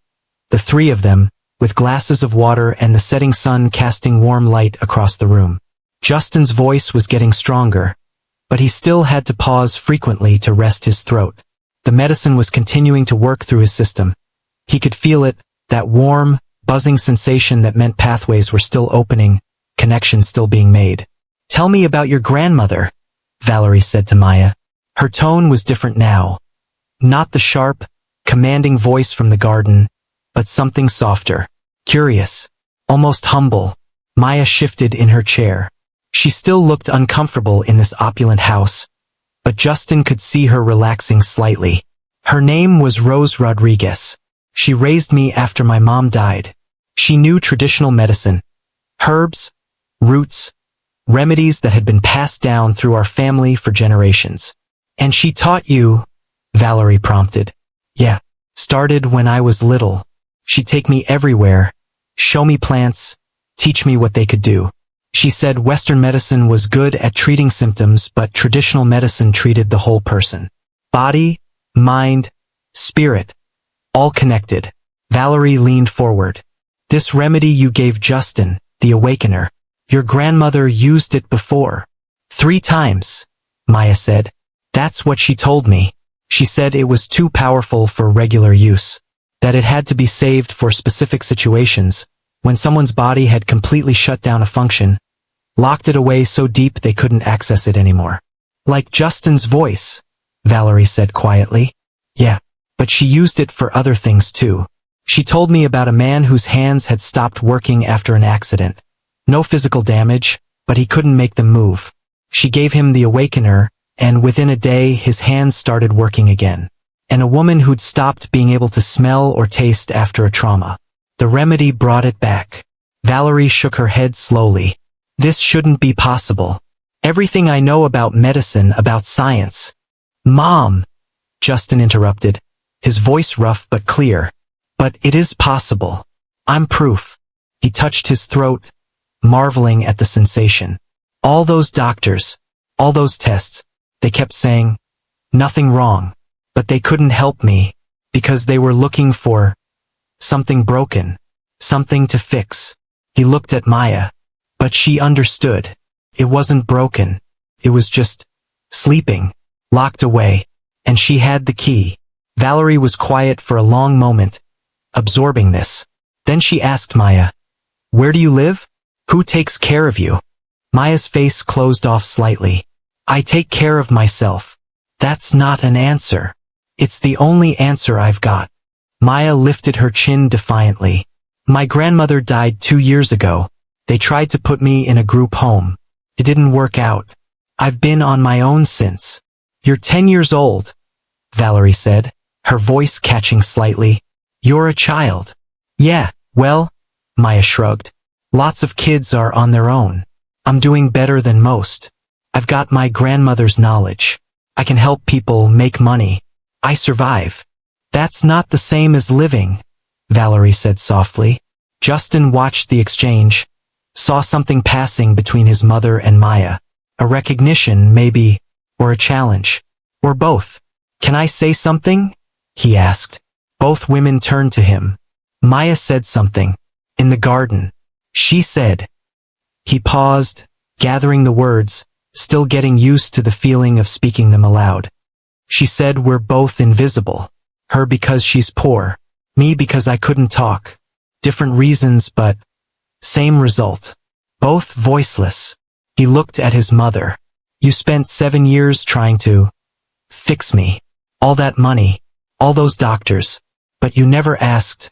the three of them, with glasses of water and the setting sun casting warm light across the room. Justin's voice was getting stronger, but he still had to pause frequently to rest his throat. The medicine was continuing to work through his system. He could feel it, that warm, buzzing sensation that meant pathways were still opening, connections still being made. "Tell me about your grandmother," Valerie said to Maya. Her tone was different now. Not the sharp, commanding voice from the garden, but something softer, curious, almost humble. Maya shifted in her chair. She still looked uncomfortable in this opulent house, but Justin could see her relaxing slightly. Her name was Rose Rodriguez. She raised me after my mom died. She knew traditional medicine, herbs, roots, remedies that had been passed down through our family for generations. "And she taught you?" Valerie prompted. "Yeah. Started when I was little. She'd take me everywhere, show me plants, teach me what they could do. She said Western medicine was good at treating symptoms, but traditional medicine treated the whole person. Body, mind, spirit, all connected." Valerie leaned forward. "This remedy you gave Justin, the awakener, your grandmother used it before. 3 times, Maya said. "That's what she told me. She said it was too powerful for regular use, that it had to be saved for specific situations, when someone's body had completely shut down a function, locked it away so deep they couldn't access it anymore." "Like Justin's voice," Valerie said quietly. "Yeah, but she used it for other things too. She told me about a man whose hands had stopped working after an accident. No physical damage, but he couldn't make them move. She gave him the awakener, and within a day his hands started working again. And a woman who'd stopped being able to smell or taste after a trauma. The remedy brought it back." Valerie shook her head slowly. "This shouldn't be possible. Everything I know about medicine, about science." "Mom," Justin interrupted, his voice rough but clear. "But it is possible. I'm proof." He touched his throat, marveling at the sensation. "All those doctors, all those tests, they kept saying, nothing wrong. But they couldn't help me, because they were looking for something broken, something to fix." He looked at Maya. But she understood. It wasn't broken. It was just sleeping, locked away. And she had the key. Valerie was quiet for a long moment, absorbing this. Then she asked Maya, "Where do you live? Who takes care of you?" Maya's face closed off slightly. "I take care of myself." "That's not an answer." "It's the only answer I've got." Maya lifted her chin defiantly. "My grandmother died 2 years ago. They tried to put me in a group home. It didn't work out. I've been on my own since." "You're 10 years old," Valerie said, her voice catching slightly. "You're a child." "Yeah, well," Maya shrugged. "Lots of kids are on their own. I'm doing better than most. I've got my grandmother's knowledge. I can help people make money. I survive." "That's not the same as living," Valerie said softly. Justin watched the exchange, saw something passing between his mother and Maya. A recognition, maybe, or a challenge, or both. "Can I say something?" he asked. Both women turned to him. Maya said something. "In the garden. She said." He paused, gathering the words, still getting used to the feeling of speaking them aloud. She said we're both invisible. Her because she's poor. Me because I couldn't talk. Different reasons, but same result. Both voiceless. He looked at his mother. You spent 7 years trying to fix me. All that money. All those doctors. But you never asked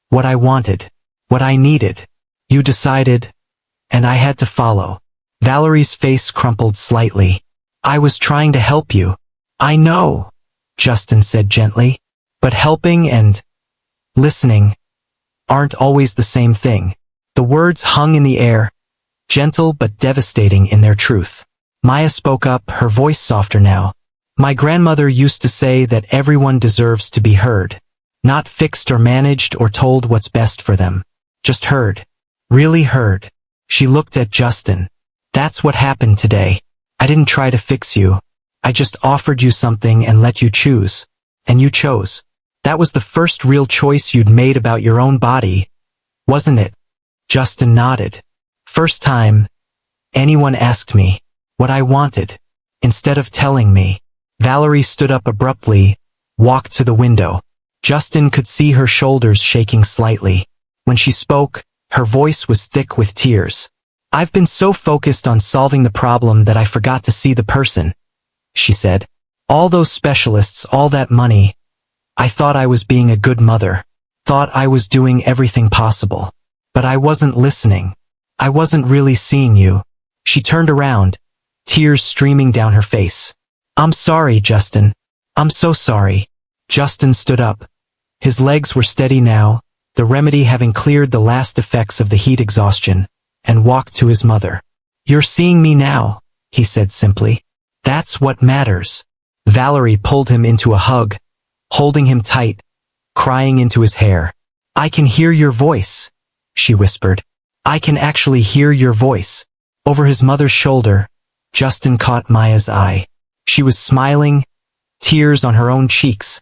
what I wanted. What I needed. You decided, and I had to follow. Valerie's face crumpled slightly. I was trying to help you. I know, Justin said gently. But helping and listening aren't always the same thing. The words hung in the air, gentle but devastating in their truth. Maya spoke up, her voice softer now. My grandmother used to say that everyone deserves to be heard. Not fixed or managed or told what's best for them. Just heard. Really heard. She looked at Justin. That's what happened today. I didn't try to fix you. I just offered you something and let you choose. And you chose. That was the first real choice you'd made about your own body, wasn't it? Justin nodded. First time anyone asked me what I wanted, instead of telling me. Valerie stood up abruptly, walked to the window. Justin could see her shoulders shaking slightly. When she spoke, her voice was thick with tears. I've been so focused on solving the problem that I forgot to see the person, she said. All those specialists, all that money. I thought I was being a good mother. Thought I was doing everything possible. But I wasn't listening. I wasn't really seeing you. She turned around, tears streaming down her face. I'm sorry, Justin. I'm so sorry. Justin stood up. His legs were steady now, the remedy having cleared the last effects of the heat exhaustion, and walked to his mother. You're seeing me now, he said simply. That's what matters. Valerie pulled him into a hug, holding him tight, crying into his hair. I can hear your voice, she whispered. I can actually hear your voice. Over his mother's shoulder, Justin caught Maya's eye. She was smiling, tears on her own cheeks,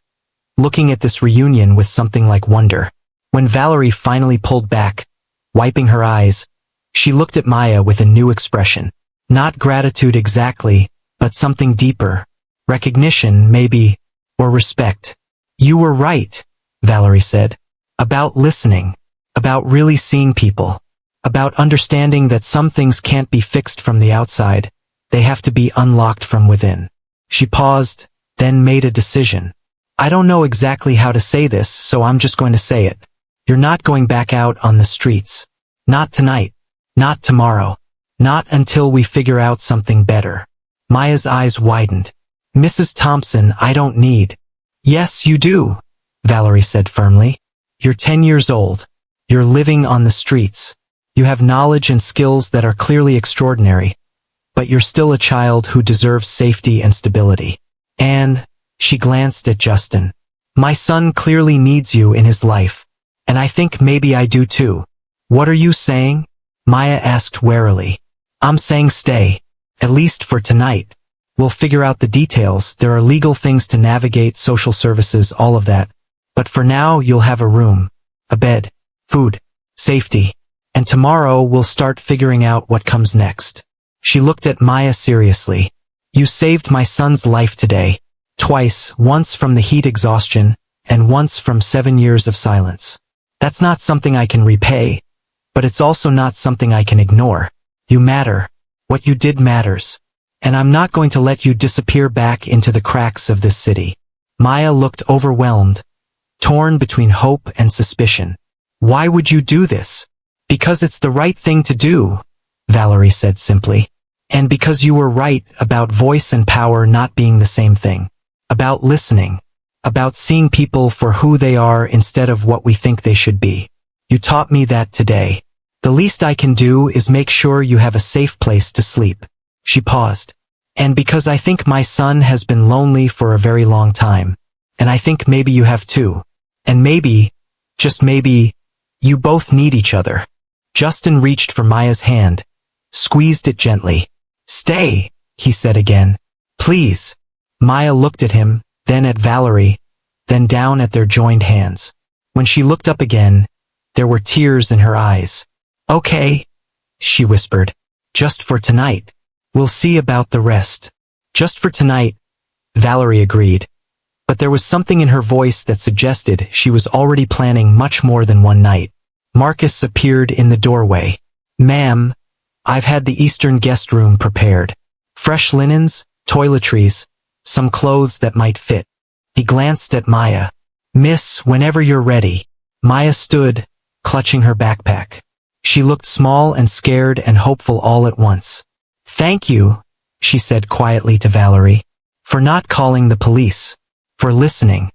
looking at this reunion with something like wonder. When Valerie finally pulled back, wiping her eyes, she looked at Maya with a new expression. Not gratitude exactly, but something deeper. Recognition, maybe, or respect. You were right, Valerie said. About listening. About really seeing people. About understanding that some things can't be fixed from the outside. They have to be unlocked from within. She paused, then made a decision. I don't know exactly how to say this, so I'm just going to say it. You're not going back out on the streets. Not tonight. Not tomorrow. Not until we figure out something better. Maya's eyes widened. Mrs. Thompson, I don't need. Yes, you do, Valerie said firmly. You're 10 years old. You're living on the streets. You have knowledge and skills that are clearly extraordinary. But you're still a child who deserves safety and stability. And, she glanced at Justin. My son clearly needs you in his life. And I think maybe I do too. What are you saying? Maya asked warily. I'm saying stay. At least for tonight. We'll figure out the details. There are legal things to navigate, social services, all of that. But for now, you'll have a room, a bed, food, safety. And tomorrow we'll start figuring out what comes next. She looked at Maya seriously. You saved my son's life today. Twice, once from the heat exhaustion, and once from 7 years of silence. That's not something I can repay. But it's also not something I can ignore. You matter. What you did matters. And I'm not going to let you disappear back into the cracks of this city. Maya looked overwhelmed, torn between hope and suspicion. Why would you do this? Because it's the right thing to do, Valerie said simply. And because you were right about voice and power not being the same thing. About listening. About seeing people for who they are instead of what we think they should be. You taught me that today. The least I can do is make sure you have a safe place to sleep. She paused. And because I think my son has been lonely for a very long time. And I think maybe you have too. And maybe, just maybe, you both need each other. Justin reached for Maya's hand, squeezed it gently. Stay, he said again. Please. Maya looked at him, then at Valerie, then down at their joined hands. When she looked up again, there were tears in her eyes. Okay, she whispered. Just for tonight. We'll see about the rest. Just for tonight, Valerie agreed. But there was something in her voice that suggested she was already planning much more than one night. Marcus appeared in the doorway. Ma'am, I've had the Eastern guest room prepared. Fresh linens, toiletries, some clothes that might fit. He glanced at Maya. Miss, whenever you're ready. Maya stood, clutching her backpack. She looked small and scared and hopeful all at once. Thank you, she said quietly to Valerie, for not calling the police, for listening,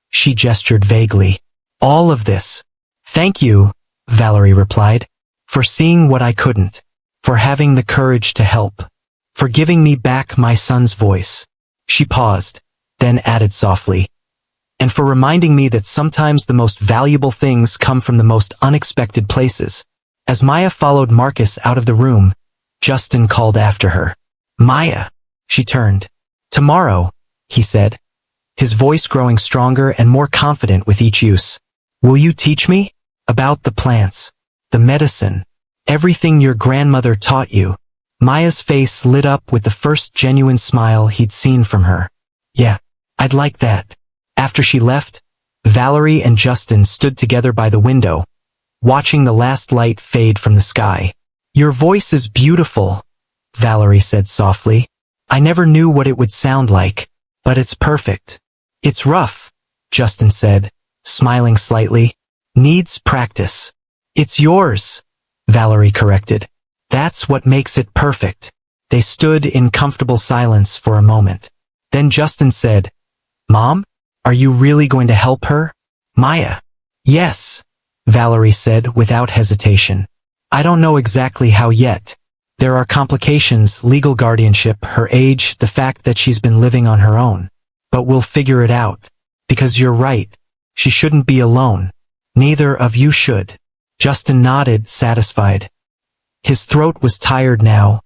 she gestured vaguely, all of this. Thank you, Valerie replied, for seeing what I couldn't, for having the courage to help, for giving me back my son's voice. She paused, then added softly, and for reminding me that sometimes the most valuable things come from the most unexpected places. As Maya followed Marcus out of the room, Justin called after her. Maya. She turned. Tomorrow, he said, his voice growing stronger and more confident with each use. Will you teach me? About the plants, the medicine, everything your grandmother taught you. Maya's face lit up with the first genuine smile he'd seen from her. Yeah, I'd like that. After she left, Valerie and Justin stood together by the window, watching the last light fade from the sky. Your voice is beautiful, Valerie said softly. I never knew what it would sound like, but it's perfect. It's rough, Justin said, smiling slightly. Needs practice. It's yours, Valerie corrected. That's what makes it perfect. They stood in comfortable silence for a moment. Then Justin said, Mom, are you really going to help her? Maya. Yes, Valerie said without hesitation. I don't know exactly how yet. There are complications, legal guardianship, her age, the fact that she's been living on her own. But we'll figure it out. Because you're right. She shouldn't be alone. Neither of you should. Justin nodded, satisfied. His throat was tired now,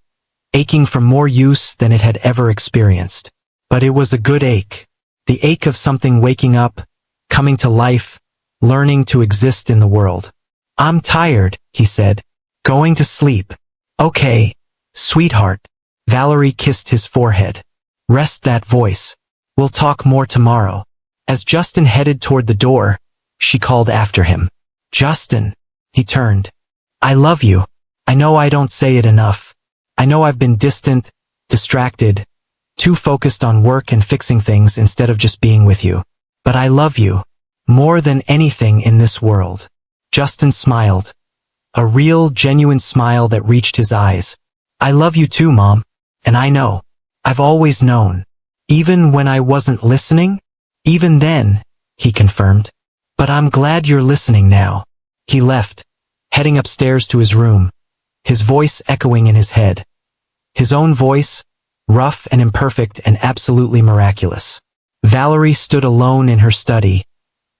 aching from more use than it had ever experienced. But it was a good ache. The ache of something waking up, coming to life, learning to exist in the world. I'm tired, he said. Going to sleep. Okay, sweetheart. Valerie kissed his forehead. Rest that voice. We'll talk more tomorrow. As Justin headed toward the door, she called after him. Justin. He turned. I love you. I know I don't say it enough. I know I've been distant, distracted, too focused on work and fixing things instead of just being with you. But I love you. More than anything in this world. Justin smiled. A real, genuine smile that reached his eyes. I love you too, Mom. And I know. I've always known. Even when I wasn't listening? Even then, he confirmed. But I'm glad you're listening now. He left, heading upstairs to his room, his voice echoing in his head. His own voice, rough and imperfect and absolutely miraculous. Valerie stood alone in her study,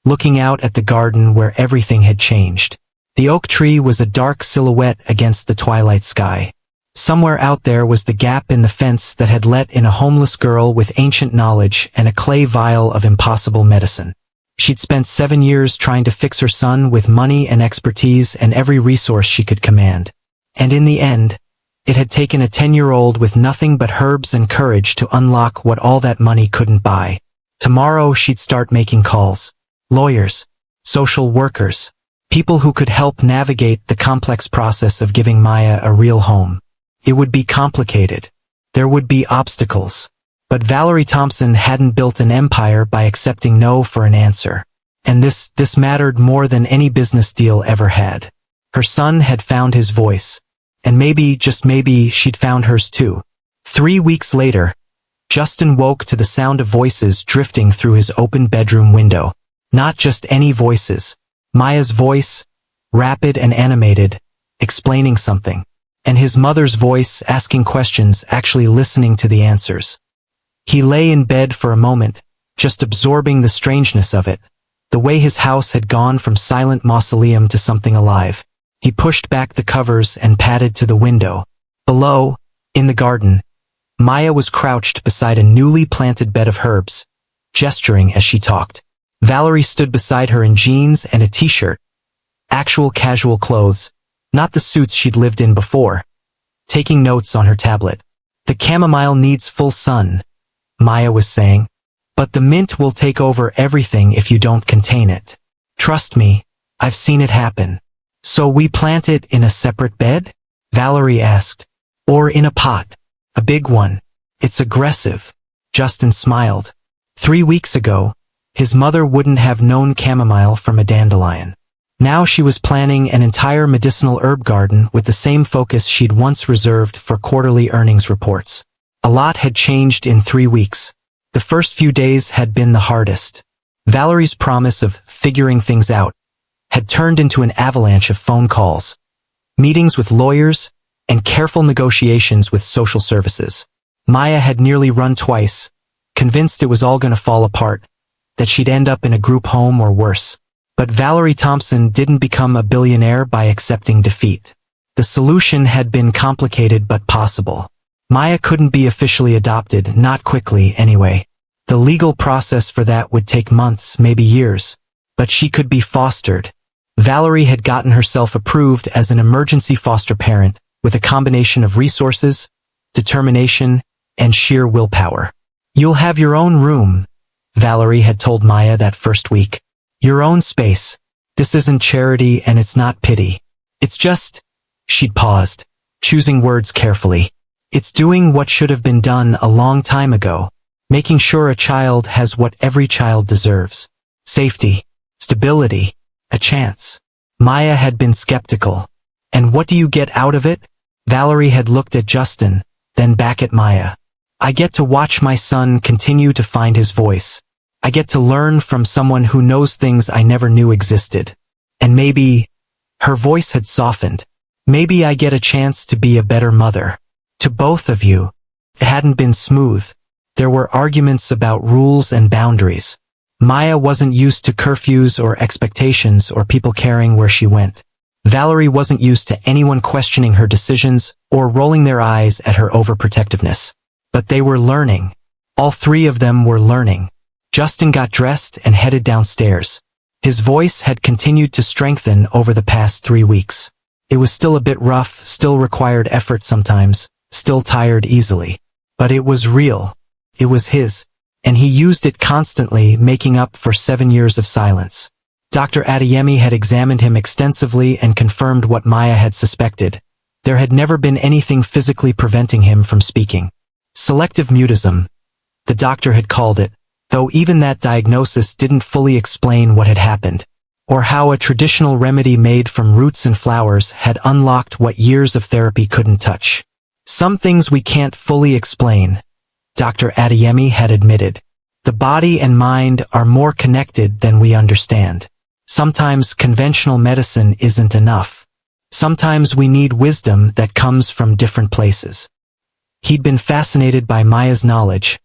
looking out at the garden where everything had changed. The oak tree was a dark silhouette against the twilight sky. Somewhere out there was the gap in the fence that had let in a homeless girl with ancient knowledge and a clay vial of impossible medicine. She'd spent 7 years trying to fix her son with money and expertise and every resource she could command. And in the end, it had taken a 10-year-old with nothing but herbs and courage to unlock what all that money couldn't buy. Tomorrow she'd start making calls. Lawyers, social workers, people who could help navigate the complex process of giving Maya a real home. It would be complicated. There would be obstacles. But Valerie Thompson hadn't built an empire by accepting no for an answer. And this mattered more than any business deal ever had. Her son had found his voice. And maybe, just maybe, she'd found hers too. 3 weeks later, Justin woke to the sound of voices drifting through his open bedroom window. Not just any voices. Maya's voice, rapid and animated, explaining something. And his mother's voice asking questions, actually listening to the answers. He lay in bed for a moment, just absorbing the strangeness of it, the way his house had gone from silent mausoleum to something alive. He pushed back the covers and padded to the window. Below, in the garden, Maya was crouched beside a newly planted bed of herbs, gesturing as she talked. Valerie stood beside her in jeans and a t-shirt, actual casual clothes, not the suits she'd lived in before, taking notes on her tablet. The chamomile needs full sun, Maya was saying. But the mint will take over everything if you don't contain it. Trust me, I've seen it happen. So we plant it in a separate bed? Valerie asked. Or in a pot? A big one. It's aggressive. Justin smiled. 3 weeks ago, his mother wouldn't have known chamomile from a dandelion. Now she was planning an entire medicinal herb garden with the same focus she'd once reserved for quarterly earnings reports. A lot had changed in 3 weeks. The first few days had been the hardest. Valerie's promise of figuring things out had turned into an avalanche of phone calls, meetings with lawyers, and careful negotiations with social services. Maya had nearly run twice, convinced it was all going to fall apart, that she'd end up in a group home or worse. But Valerie Thompson didn't become a billionaire by accepting defeat. The solution had been complicated but possible. Maya couldn't be officially adopted, not quickly anyway. The legal process for that would take months, maybe years. But she could be fostered. Valerie had gotten herself approved as an emergency foster parent with a combination of resources, determination, and sheer willpower. You'll have your own room, Valerie had told Maya that first week. Your own space. This isn't charity and it's not pity. It's just, she'd paused, choosing words carefully. It's doing what should have been done a long time ago, making sure a child has what every child deserves. Safety, stability, a chance. Maya had been skeptical. And what do you get out of it? Valerie had looked at Justin, then back at Maya. I get to watch my son continue to find his voice. I get to learn from someone who knows things I never knew existed. And maybe, her voice had softened, maybe I get a chance to be a better mother. To both of you. It hadn't been smooth. There were arguments about rules and boundaries. Maya wasn't used to curfews or expectations or people caring where she went. Valerie wasn't used to anyone questioning her decisions or rolling their eyes at her overprotectiveness. But they were learning. All three of them were learning. Justin got dressed and headed downstairs. His voice had continued to strengthen over the past 3 weeks. It was still a bit rough, still required effort sometimes, still tired easily. But it was real. It was his. And he used it constantly, making up for 7 years of silence. Dr. Adeyemi had examined him extensively and confirmed what Maya had suspected. There had never been anything physically preventing him from speaking. Selective mutism, the doctor had called it, though even that diagnosis didn't fully explain what had happened, or how a traditional remedy made from roots and flowers had unlocked what years of therapy couldn't touch. Some things we can't fully explain, Dr. Adeyemi had admitted. The body and mind are more connected than we understand. Sometimes conventional medicine isn't enough. Sometimes we need wisdom that comes from different places. He'd been fascinated by Maya's knowledge,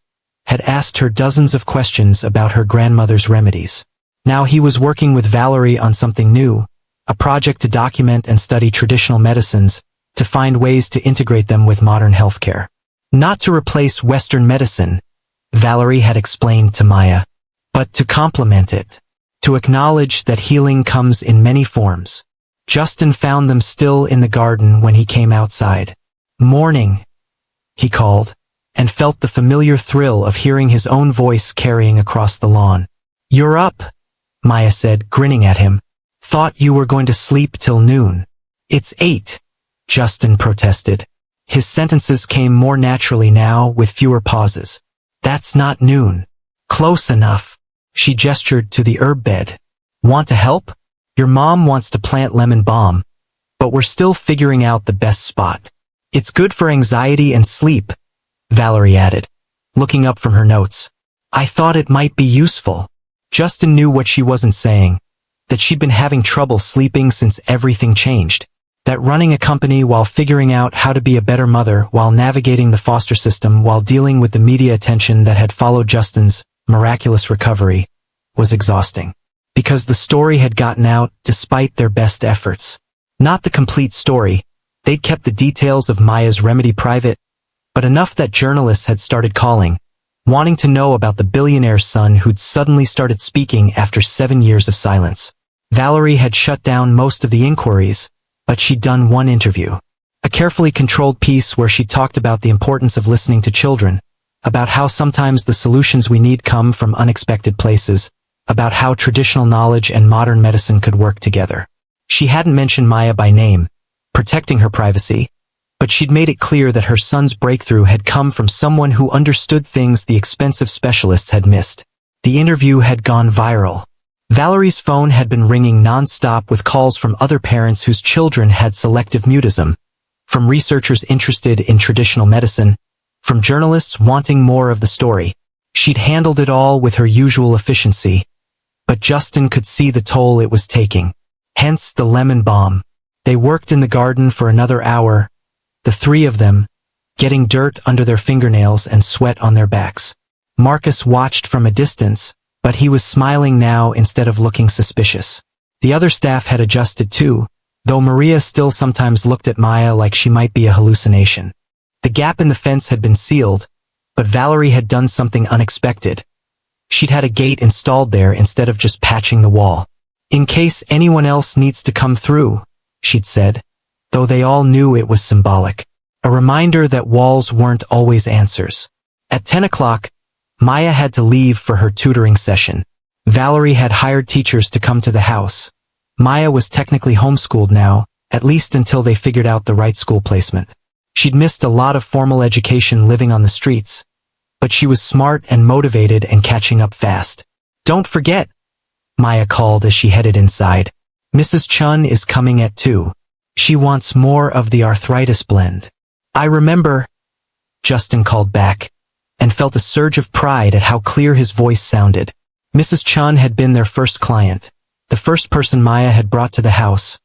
had asked her dozens of questions about her grandmother's remedies. Now he was working with Valerie on something new, a project to document and study traditional medicines, to find ways to integrate them with modern healthcare. Not to replace Western medicine, Valerie had explained to Maya, but to complement it, to acknowledge that healing comes in many forms. Justin found them still in the garden when he came outside. Morning, he called, and felt the familiar thrill of hearing his own voice carrying across the lawn. You're up, Maya said, grinning at him. Thought you were going to sleep till noon. It's 8, Justin protested. His sentences came more naturally now, with fewer pauses. That's not noon. Close enough. She gestured to the herb bed. Want to help? Your mom wants to plant lemon balm, but we're still figuring out the best spot. It's good for anxiety and sleep, Valerie added, looking up from her notes. I thought it might be useful. Justin knew what she wasn't saying, that she'd been having trouble sleeping since everything changed, that running a company while figuring out how to be a better mother, while navigating the foster system, while dealing with the media attention that had followed Justin's miraculous recovery, was exhausting. Because the story had gotten out despite their best efforts. Not the complete story. They'd kept the details of Maya's remedy private, but enough that journalists had started calling, wanting to know about the billionaire's son who'd suddenly started speaking after 7 years of silence. Valerie had shut down most of the inquiries, but she'd done one interview. A carefully controlled piece where she talked about the importance of listening to children, about how sometimes the solutions we need come from unexpected places, about how traditional knowledge and modern medicine could work together. She hadn't mentioned Maya by name, protecting her privacy, but she'd made it clear that her son's breakthrough had come from someone who understood things the expensive specialists had missed. The interview had gone viral. Valerie's phone had been ringing non-stop with calls from other parents whose children had selective mutism, from researchers interested in traditional medicine, from journalists wanting more of the story. She'd handled it all with her usual efficiency, but Justin could see the toll it was taking. Hence the lemon balm. They worked in the garden for another hour, the three of them, getting dirt under their fingernails and sweat on their backs. Marcus watched from a distance, but he was smiling now instead of looking suspicious. The other staff had adjusted too, though Maria still sometimes looked at Maya like she might be a hallucination. The gap in the fence had been sealed, but Valerie had done something unexpected. She'd had a gate installed there instead of just patching the wall. In case anyone else needs to come through, she'd said, though they all knew it was symbolic. A reminder that walls weren't always answers. At 10 o'clock, Maya had to leave for her tutoring session. Valerie had hired teachers to come to the house. Maya was technically homeschooled now, at least until they figured out the right school placement. She'd missed a lot of formal education living on the streets, but she was smart and motivated and catching up fast. "Don't forget," Maya called as she headed inside. "Mrs. Chun is coming at 2. She wants more of the arthritis blend." "I remember," Justin called back, and felt a surge of pride at how clear his voice sounded. Mrs. Chun had been their first client, the first person Maya had brought to the house,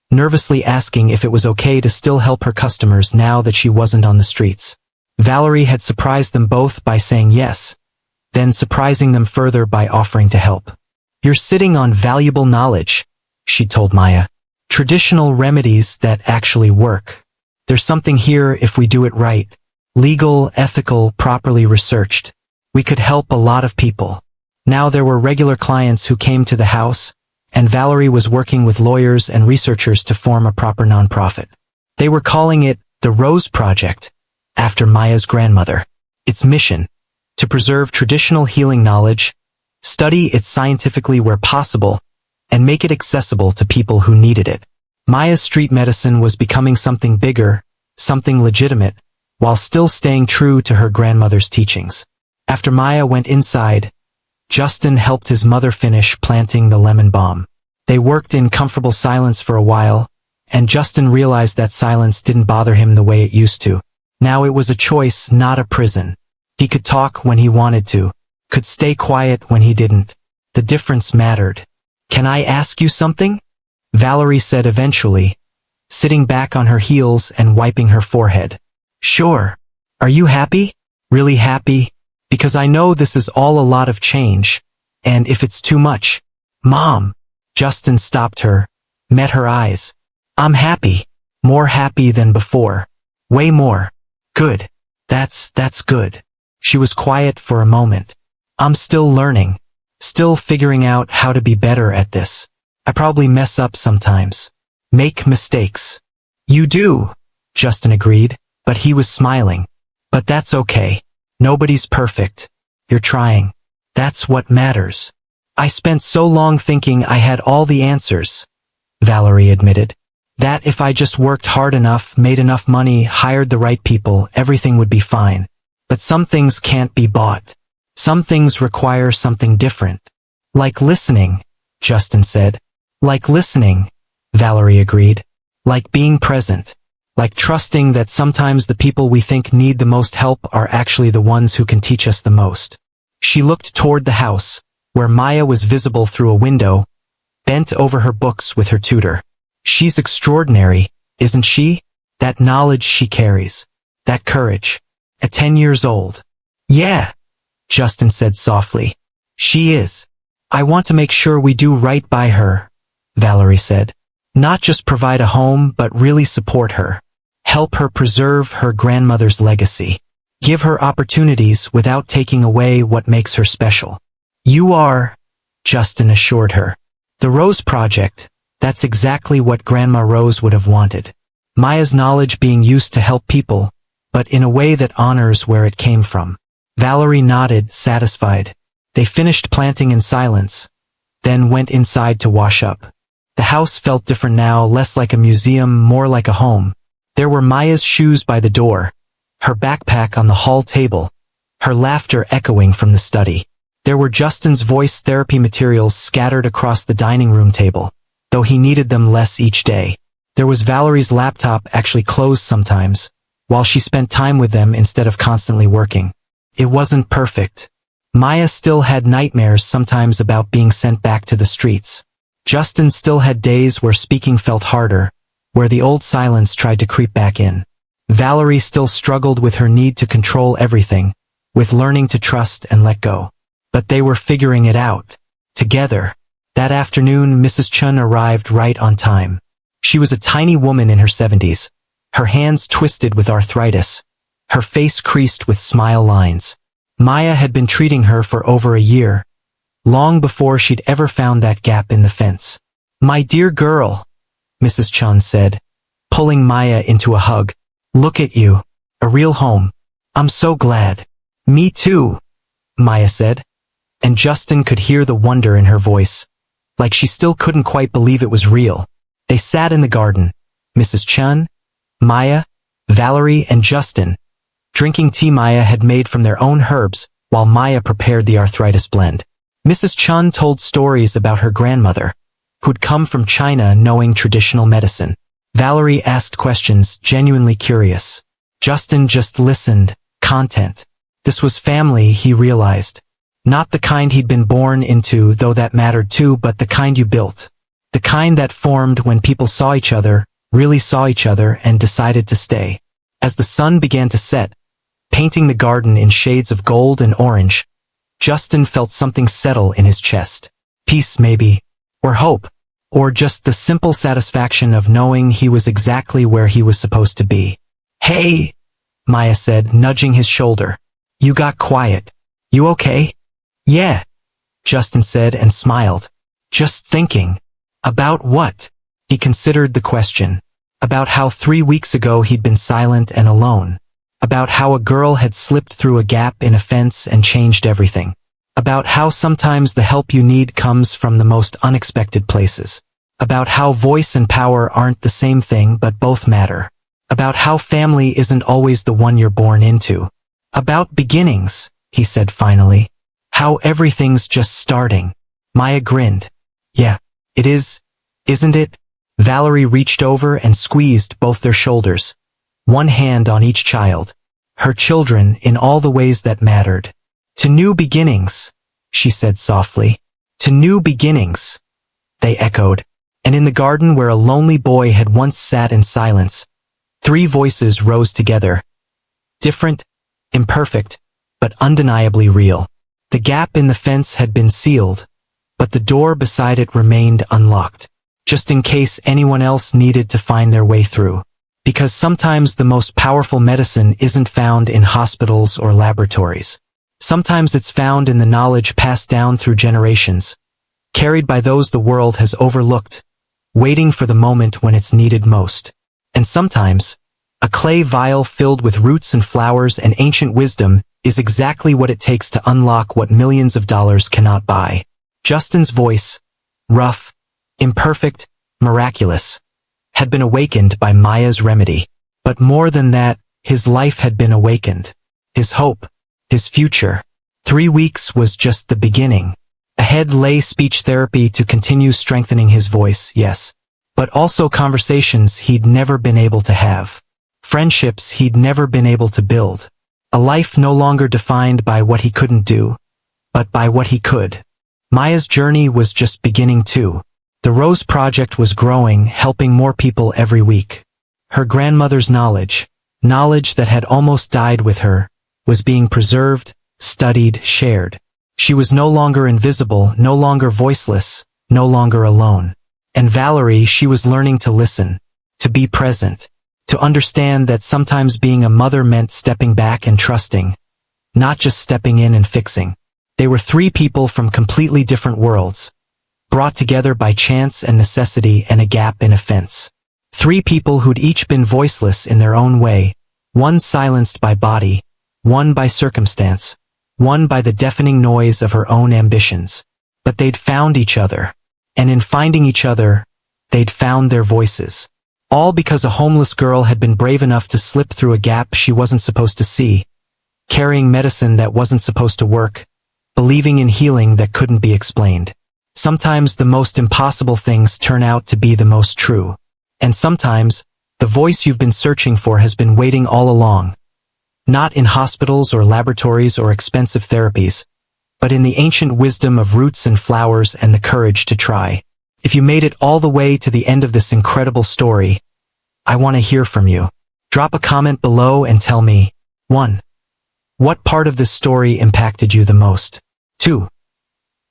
nervously asking if it was okay to still help her customers now that she wasn't on the streets. Valerie had surprised them both by saying yes, then surprising them further by offering to help. "You're sitting on valuable knowledge," she told Maya. "Traditional remedies that actually work. There's something here if we do it right. Legal, ethical, properly researched. We could help a lot of people." Now there were regular clients who came to the house, and Valerie was working with lawyers and researchers to form a proper nonprofit. They were calling it the Rose Project, after Maya's grandmother. Its mission: to preserve traditional healing knowledge, study it scientifically where possible, and make it accessible to people who needed it. Maya's street medicine was becoming something bigger, something legitimate, while still staying true to her grandmother's teachings. After Maya went inside, Justin helped his mother finish planting the lemon balm. They worked in comfortable silence for a while, and Justin realized that silence didn't bother him the way it used to. Now it was a choice, not a prison. He could talk when he wanted to, could stay quiet when he didn't. The difference mattered. "Can I ask you something?" Valerie said eventually, sitting back on her heels and wiping her forehead. "Sure. Are you happy? Really happy? Because I know this is all a lot of change, and if it's too much..." "Mom!" Justin stopped her, met her eyes. "I'm happy. More happy than before. Way more." "Good. That's good." She was quiet for a moment. "I'm still learning. Still figuring out how to be better at this. I probably mess up sometimes. Make mistakes." "You do," Justin agreed, but he was smiling. "But that's okay. Nobody's perfect. You're trying. That's what matters." "I spent so long thinking I had all the answers," Valerie admitted. "That if I just worked hard enough, made enough money, hired the right people, everything would be fine. But some things can't be bought. Some things require something different." "Like listening," Justin said. "Like listening," Valerie agreed. "Like being present. Like trusting that sometimes the people we think need the most help are actually the ones who can teach us the most." She looked toward the house, where Maya was visible through a window, bent over her books with her tutor. "She's extraordinary, isn't she? That knowledge she carries. That courage. At 10 years old." "Yeah," Justin said softly. "She is. I want to make sure we do right by her," Valerie said. "Not just provide a home, but really support her. Help her preserve her grandmother's legacy. Give her opportunities without taking away what makes her special." "You are," Justin assured her. "The Rose Project, that's exactly what Grandma Rose would have wanted. Maya's knowledge being used to help people, but in a way that honors where it came from. Valerie nodded, satisfied. They finished planting in silence, then went inside to wash up. The house felt different now, less like a museum, more like a home. There were Maya's shoes by the door, her backpack on the hall table, her laughter echoing from the study. There were Justin's voice therapy materials scattered across the dining room table, though he needed them less each day. There was Valerie's laptop, actually closed sometimes, while she spent time with them instead of constantly working. It wasn't perfect. Maya still had nightmares sometimes about being sent back to the streets. Justin still had days where speaking felt harder, where the old silence tried to creep back in. Valerie still struggled with her need to control everything, with learning to trust and let go. But they were figuring it out. Together. That afternoon, Mrs. Chun arrived right on time. She was a tiny woman in her 70s, her hands twisted with arthritis, her face creased with smile lines. Maya had been treating her for over a year, long before she'd ever found that gap in the fence. "My dear girl," Mrs. Chun said, pulling Maya into a hug. "Look at you. A real home. I'm so glad." "Me too," Maya said, and Justin could hear the wonder in her voice, like she still couldn't quite believe it was real. They sat in the garden, Mrs. Chun, Maya, Valerie, and Justin, drinking tea Maya had made from their own herbs while Maya prepared the arthritis blend. Mrs. Chun told stories about her grandmother, who'd come from China knowing traditional medicine. Valerie asked questions, genuinely curious. Justin just listened, content. This was family, he realized. Not the kind he'd been born into, though that mattered too, but the kind you built. The kind that formed when people saw each other, really saw each other, and decided to stay. As the sun began to set, painting the garden in shades of gold and orange, Justin felt something settle in his chest. Peace maybe, or hope, or just the simple satisfaction of knowing he was exactly where he was supposed to be. "Hey," Maya said, nudging his shoulder. "You got quiet. You okay?" "Yeah," Justin said and smiled. "Just thinking." "About what?" He considered the question. About how 3 weeks ago he'd been silent and alone. About how a girl had slipped through a gap in a fence and changed everything. About how sometimes the help you need comes from the most unexpected places. About how voice and power aren't the same thing but both matter. About how family isn't always the one you're born into. About beginnings, he said finally. How everything's just starting. Maya grinned. "Yeah, it is, isn't it?" Valerie reached over and squeezed both their shoulders, one hand on each child. Her children in all the ways that mattered. "To new beginnings," she said softly. "To new beginnings," they echoed. And in the garden where a lonely boy had once sat in silence, 3 voices rose together. Different, imperfect, but undeniably real. The gap in the fence had been sealed, but the door beside it remained unlocked, just in case anyone else needed to find their way through. Because sometimes the most powerful medicine isn't found in hospitals or laboratories. Sometimes it's found in the knowledge passed down through generations, carried by those the world has overlooked, waiting for the moment when it's needed most. And sometimes, a clay vial filled with roots and flowers and ancient wisdom is exactly what it takes to unlock what millions of dollars cannot buy. Justin's voice, rough, imperfect, miraculous, had been awakened by Maya's remedy. But more than that, his life had been awakened. His hope, his future. 3 weeks was just the beginning. Ahead lay speech therapy to continue strengthening his voice, yes, but also conversations he'd never been able to have. Friendships he'd never been able to build. A life no longer defined by what he couldn't do, but by what he could. Maya's journey was just beginning too. The Rose Project was growing, helping more people every week. Her grandmother's knowledge that had almost died with her, was being preserved, studied, shared. She was no longer invisible, no longer voiceless, no longer alone. And Valerie, she was learning to listen, to be present, to understand that sometimes being a mother meant stepping back and trusting, not just stepping in and fixing. They were 3 people from completely different worlds, brought together by chance and necessity and a gap in a fence. 3 people who'd each been voiceless in their own way, one silenced by body, one by circumstance, one by the deafening noise of her own ambitions. But they'd found each other. And in finding each other, they'd found their voices. All because a homeless girl had been brave enough to slip through a gap she wasn't supposed to see, carrying medicine that wasn't supposed to work, believing in healing that couldn't be explained. Sometimes the most impossible things turn out to be the most true. And sometimes, the voice you've been searching for has been waiting all along. Not in hospitals or laboratories or expensive therapies, but in the ancient wisdom of roots and flowers and the courage to try. If you made it all the way to the end of this incredible story, I want to hear from you. Drop a comment below and tell me, 1. What part of this story impacted you the most? 2.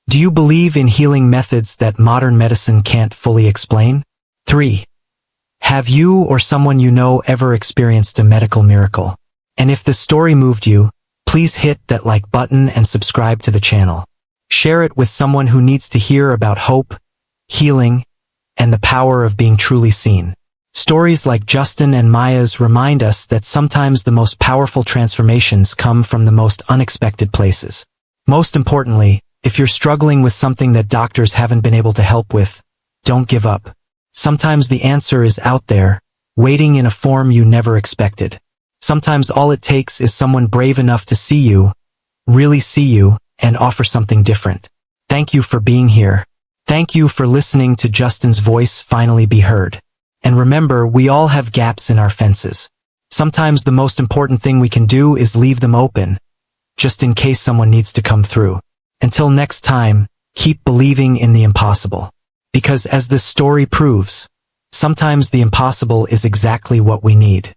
Do you believe in healing methods that modern medicine can't fully explain? 3. Have you or someone you know ever experienced a medical miracle? And if this story moved you, please hit that like button and subscribe to the channel. Share it with someone who needs to hear about hope, healing, and the power of being truly seen. Stories like Justin and Maya's remind us that sometimes the most powerful transformations come from the most unexpected places. Most importantly, if you're struggling with something that doctors haven't been able to help with, don't give up. Sometimes the answer is out there, waiting in a form you never expected. Sometimes all it takes is someone brave enough to see you, really see you, and offer something different. Thank you for being here. Thank you for listening to Justin's voice finally be heard. And remember, we all have gaps in our fences. Sometimes the most important thing we can do is leave them open, just in case someone needs to come through. Until next time, keep believing in the impossible. Because as this story proves, sometimes the impossible is exactly what we need.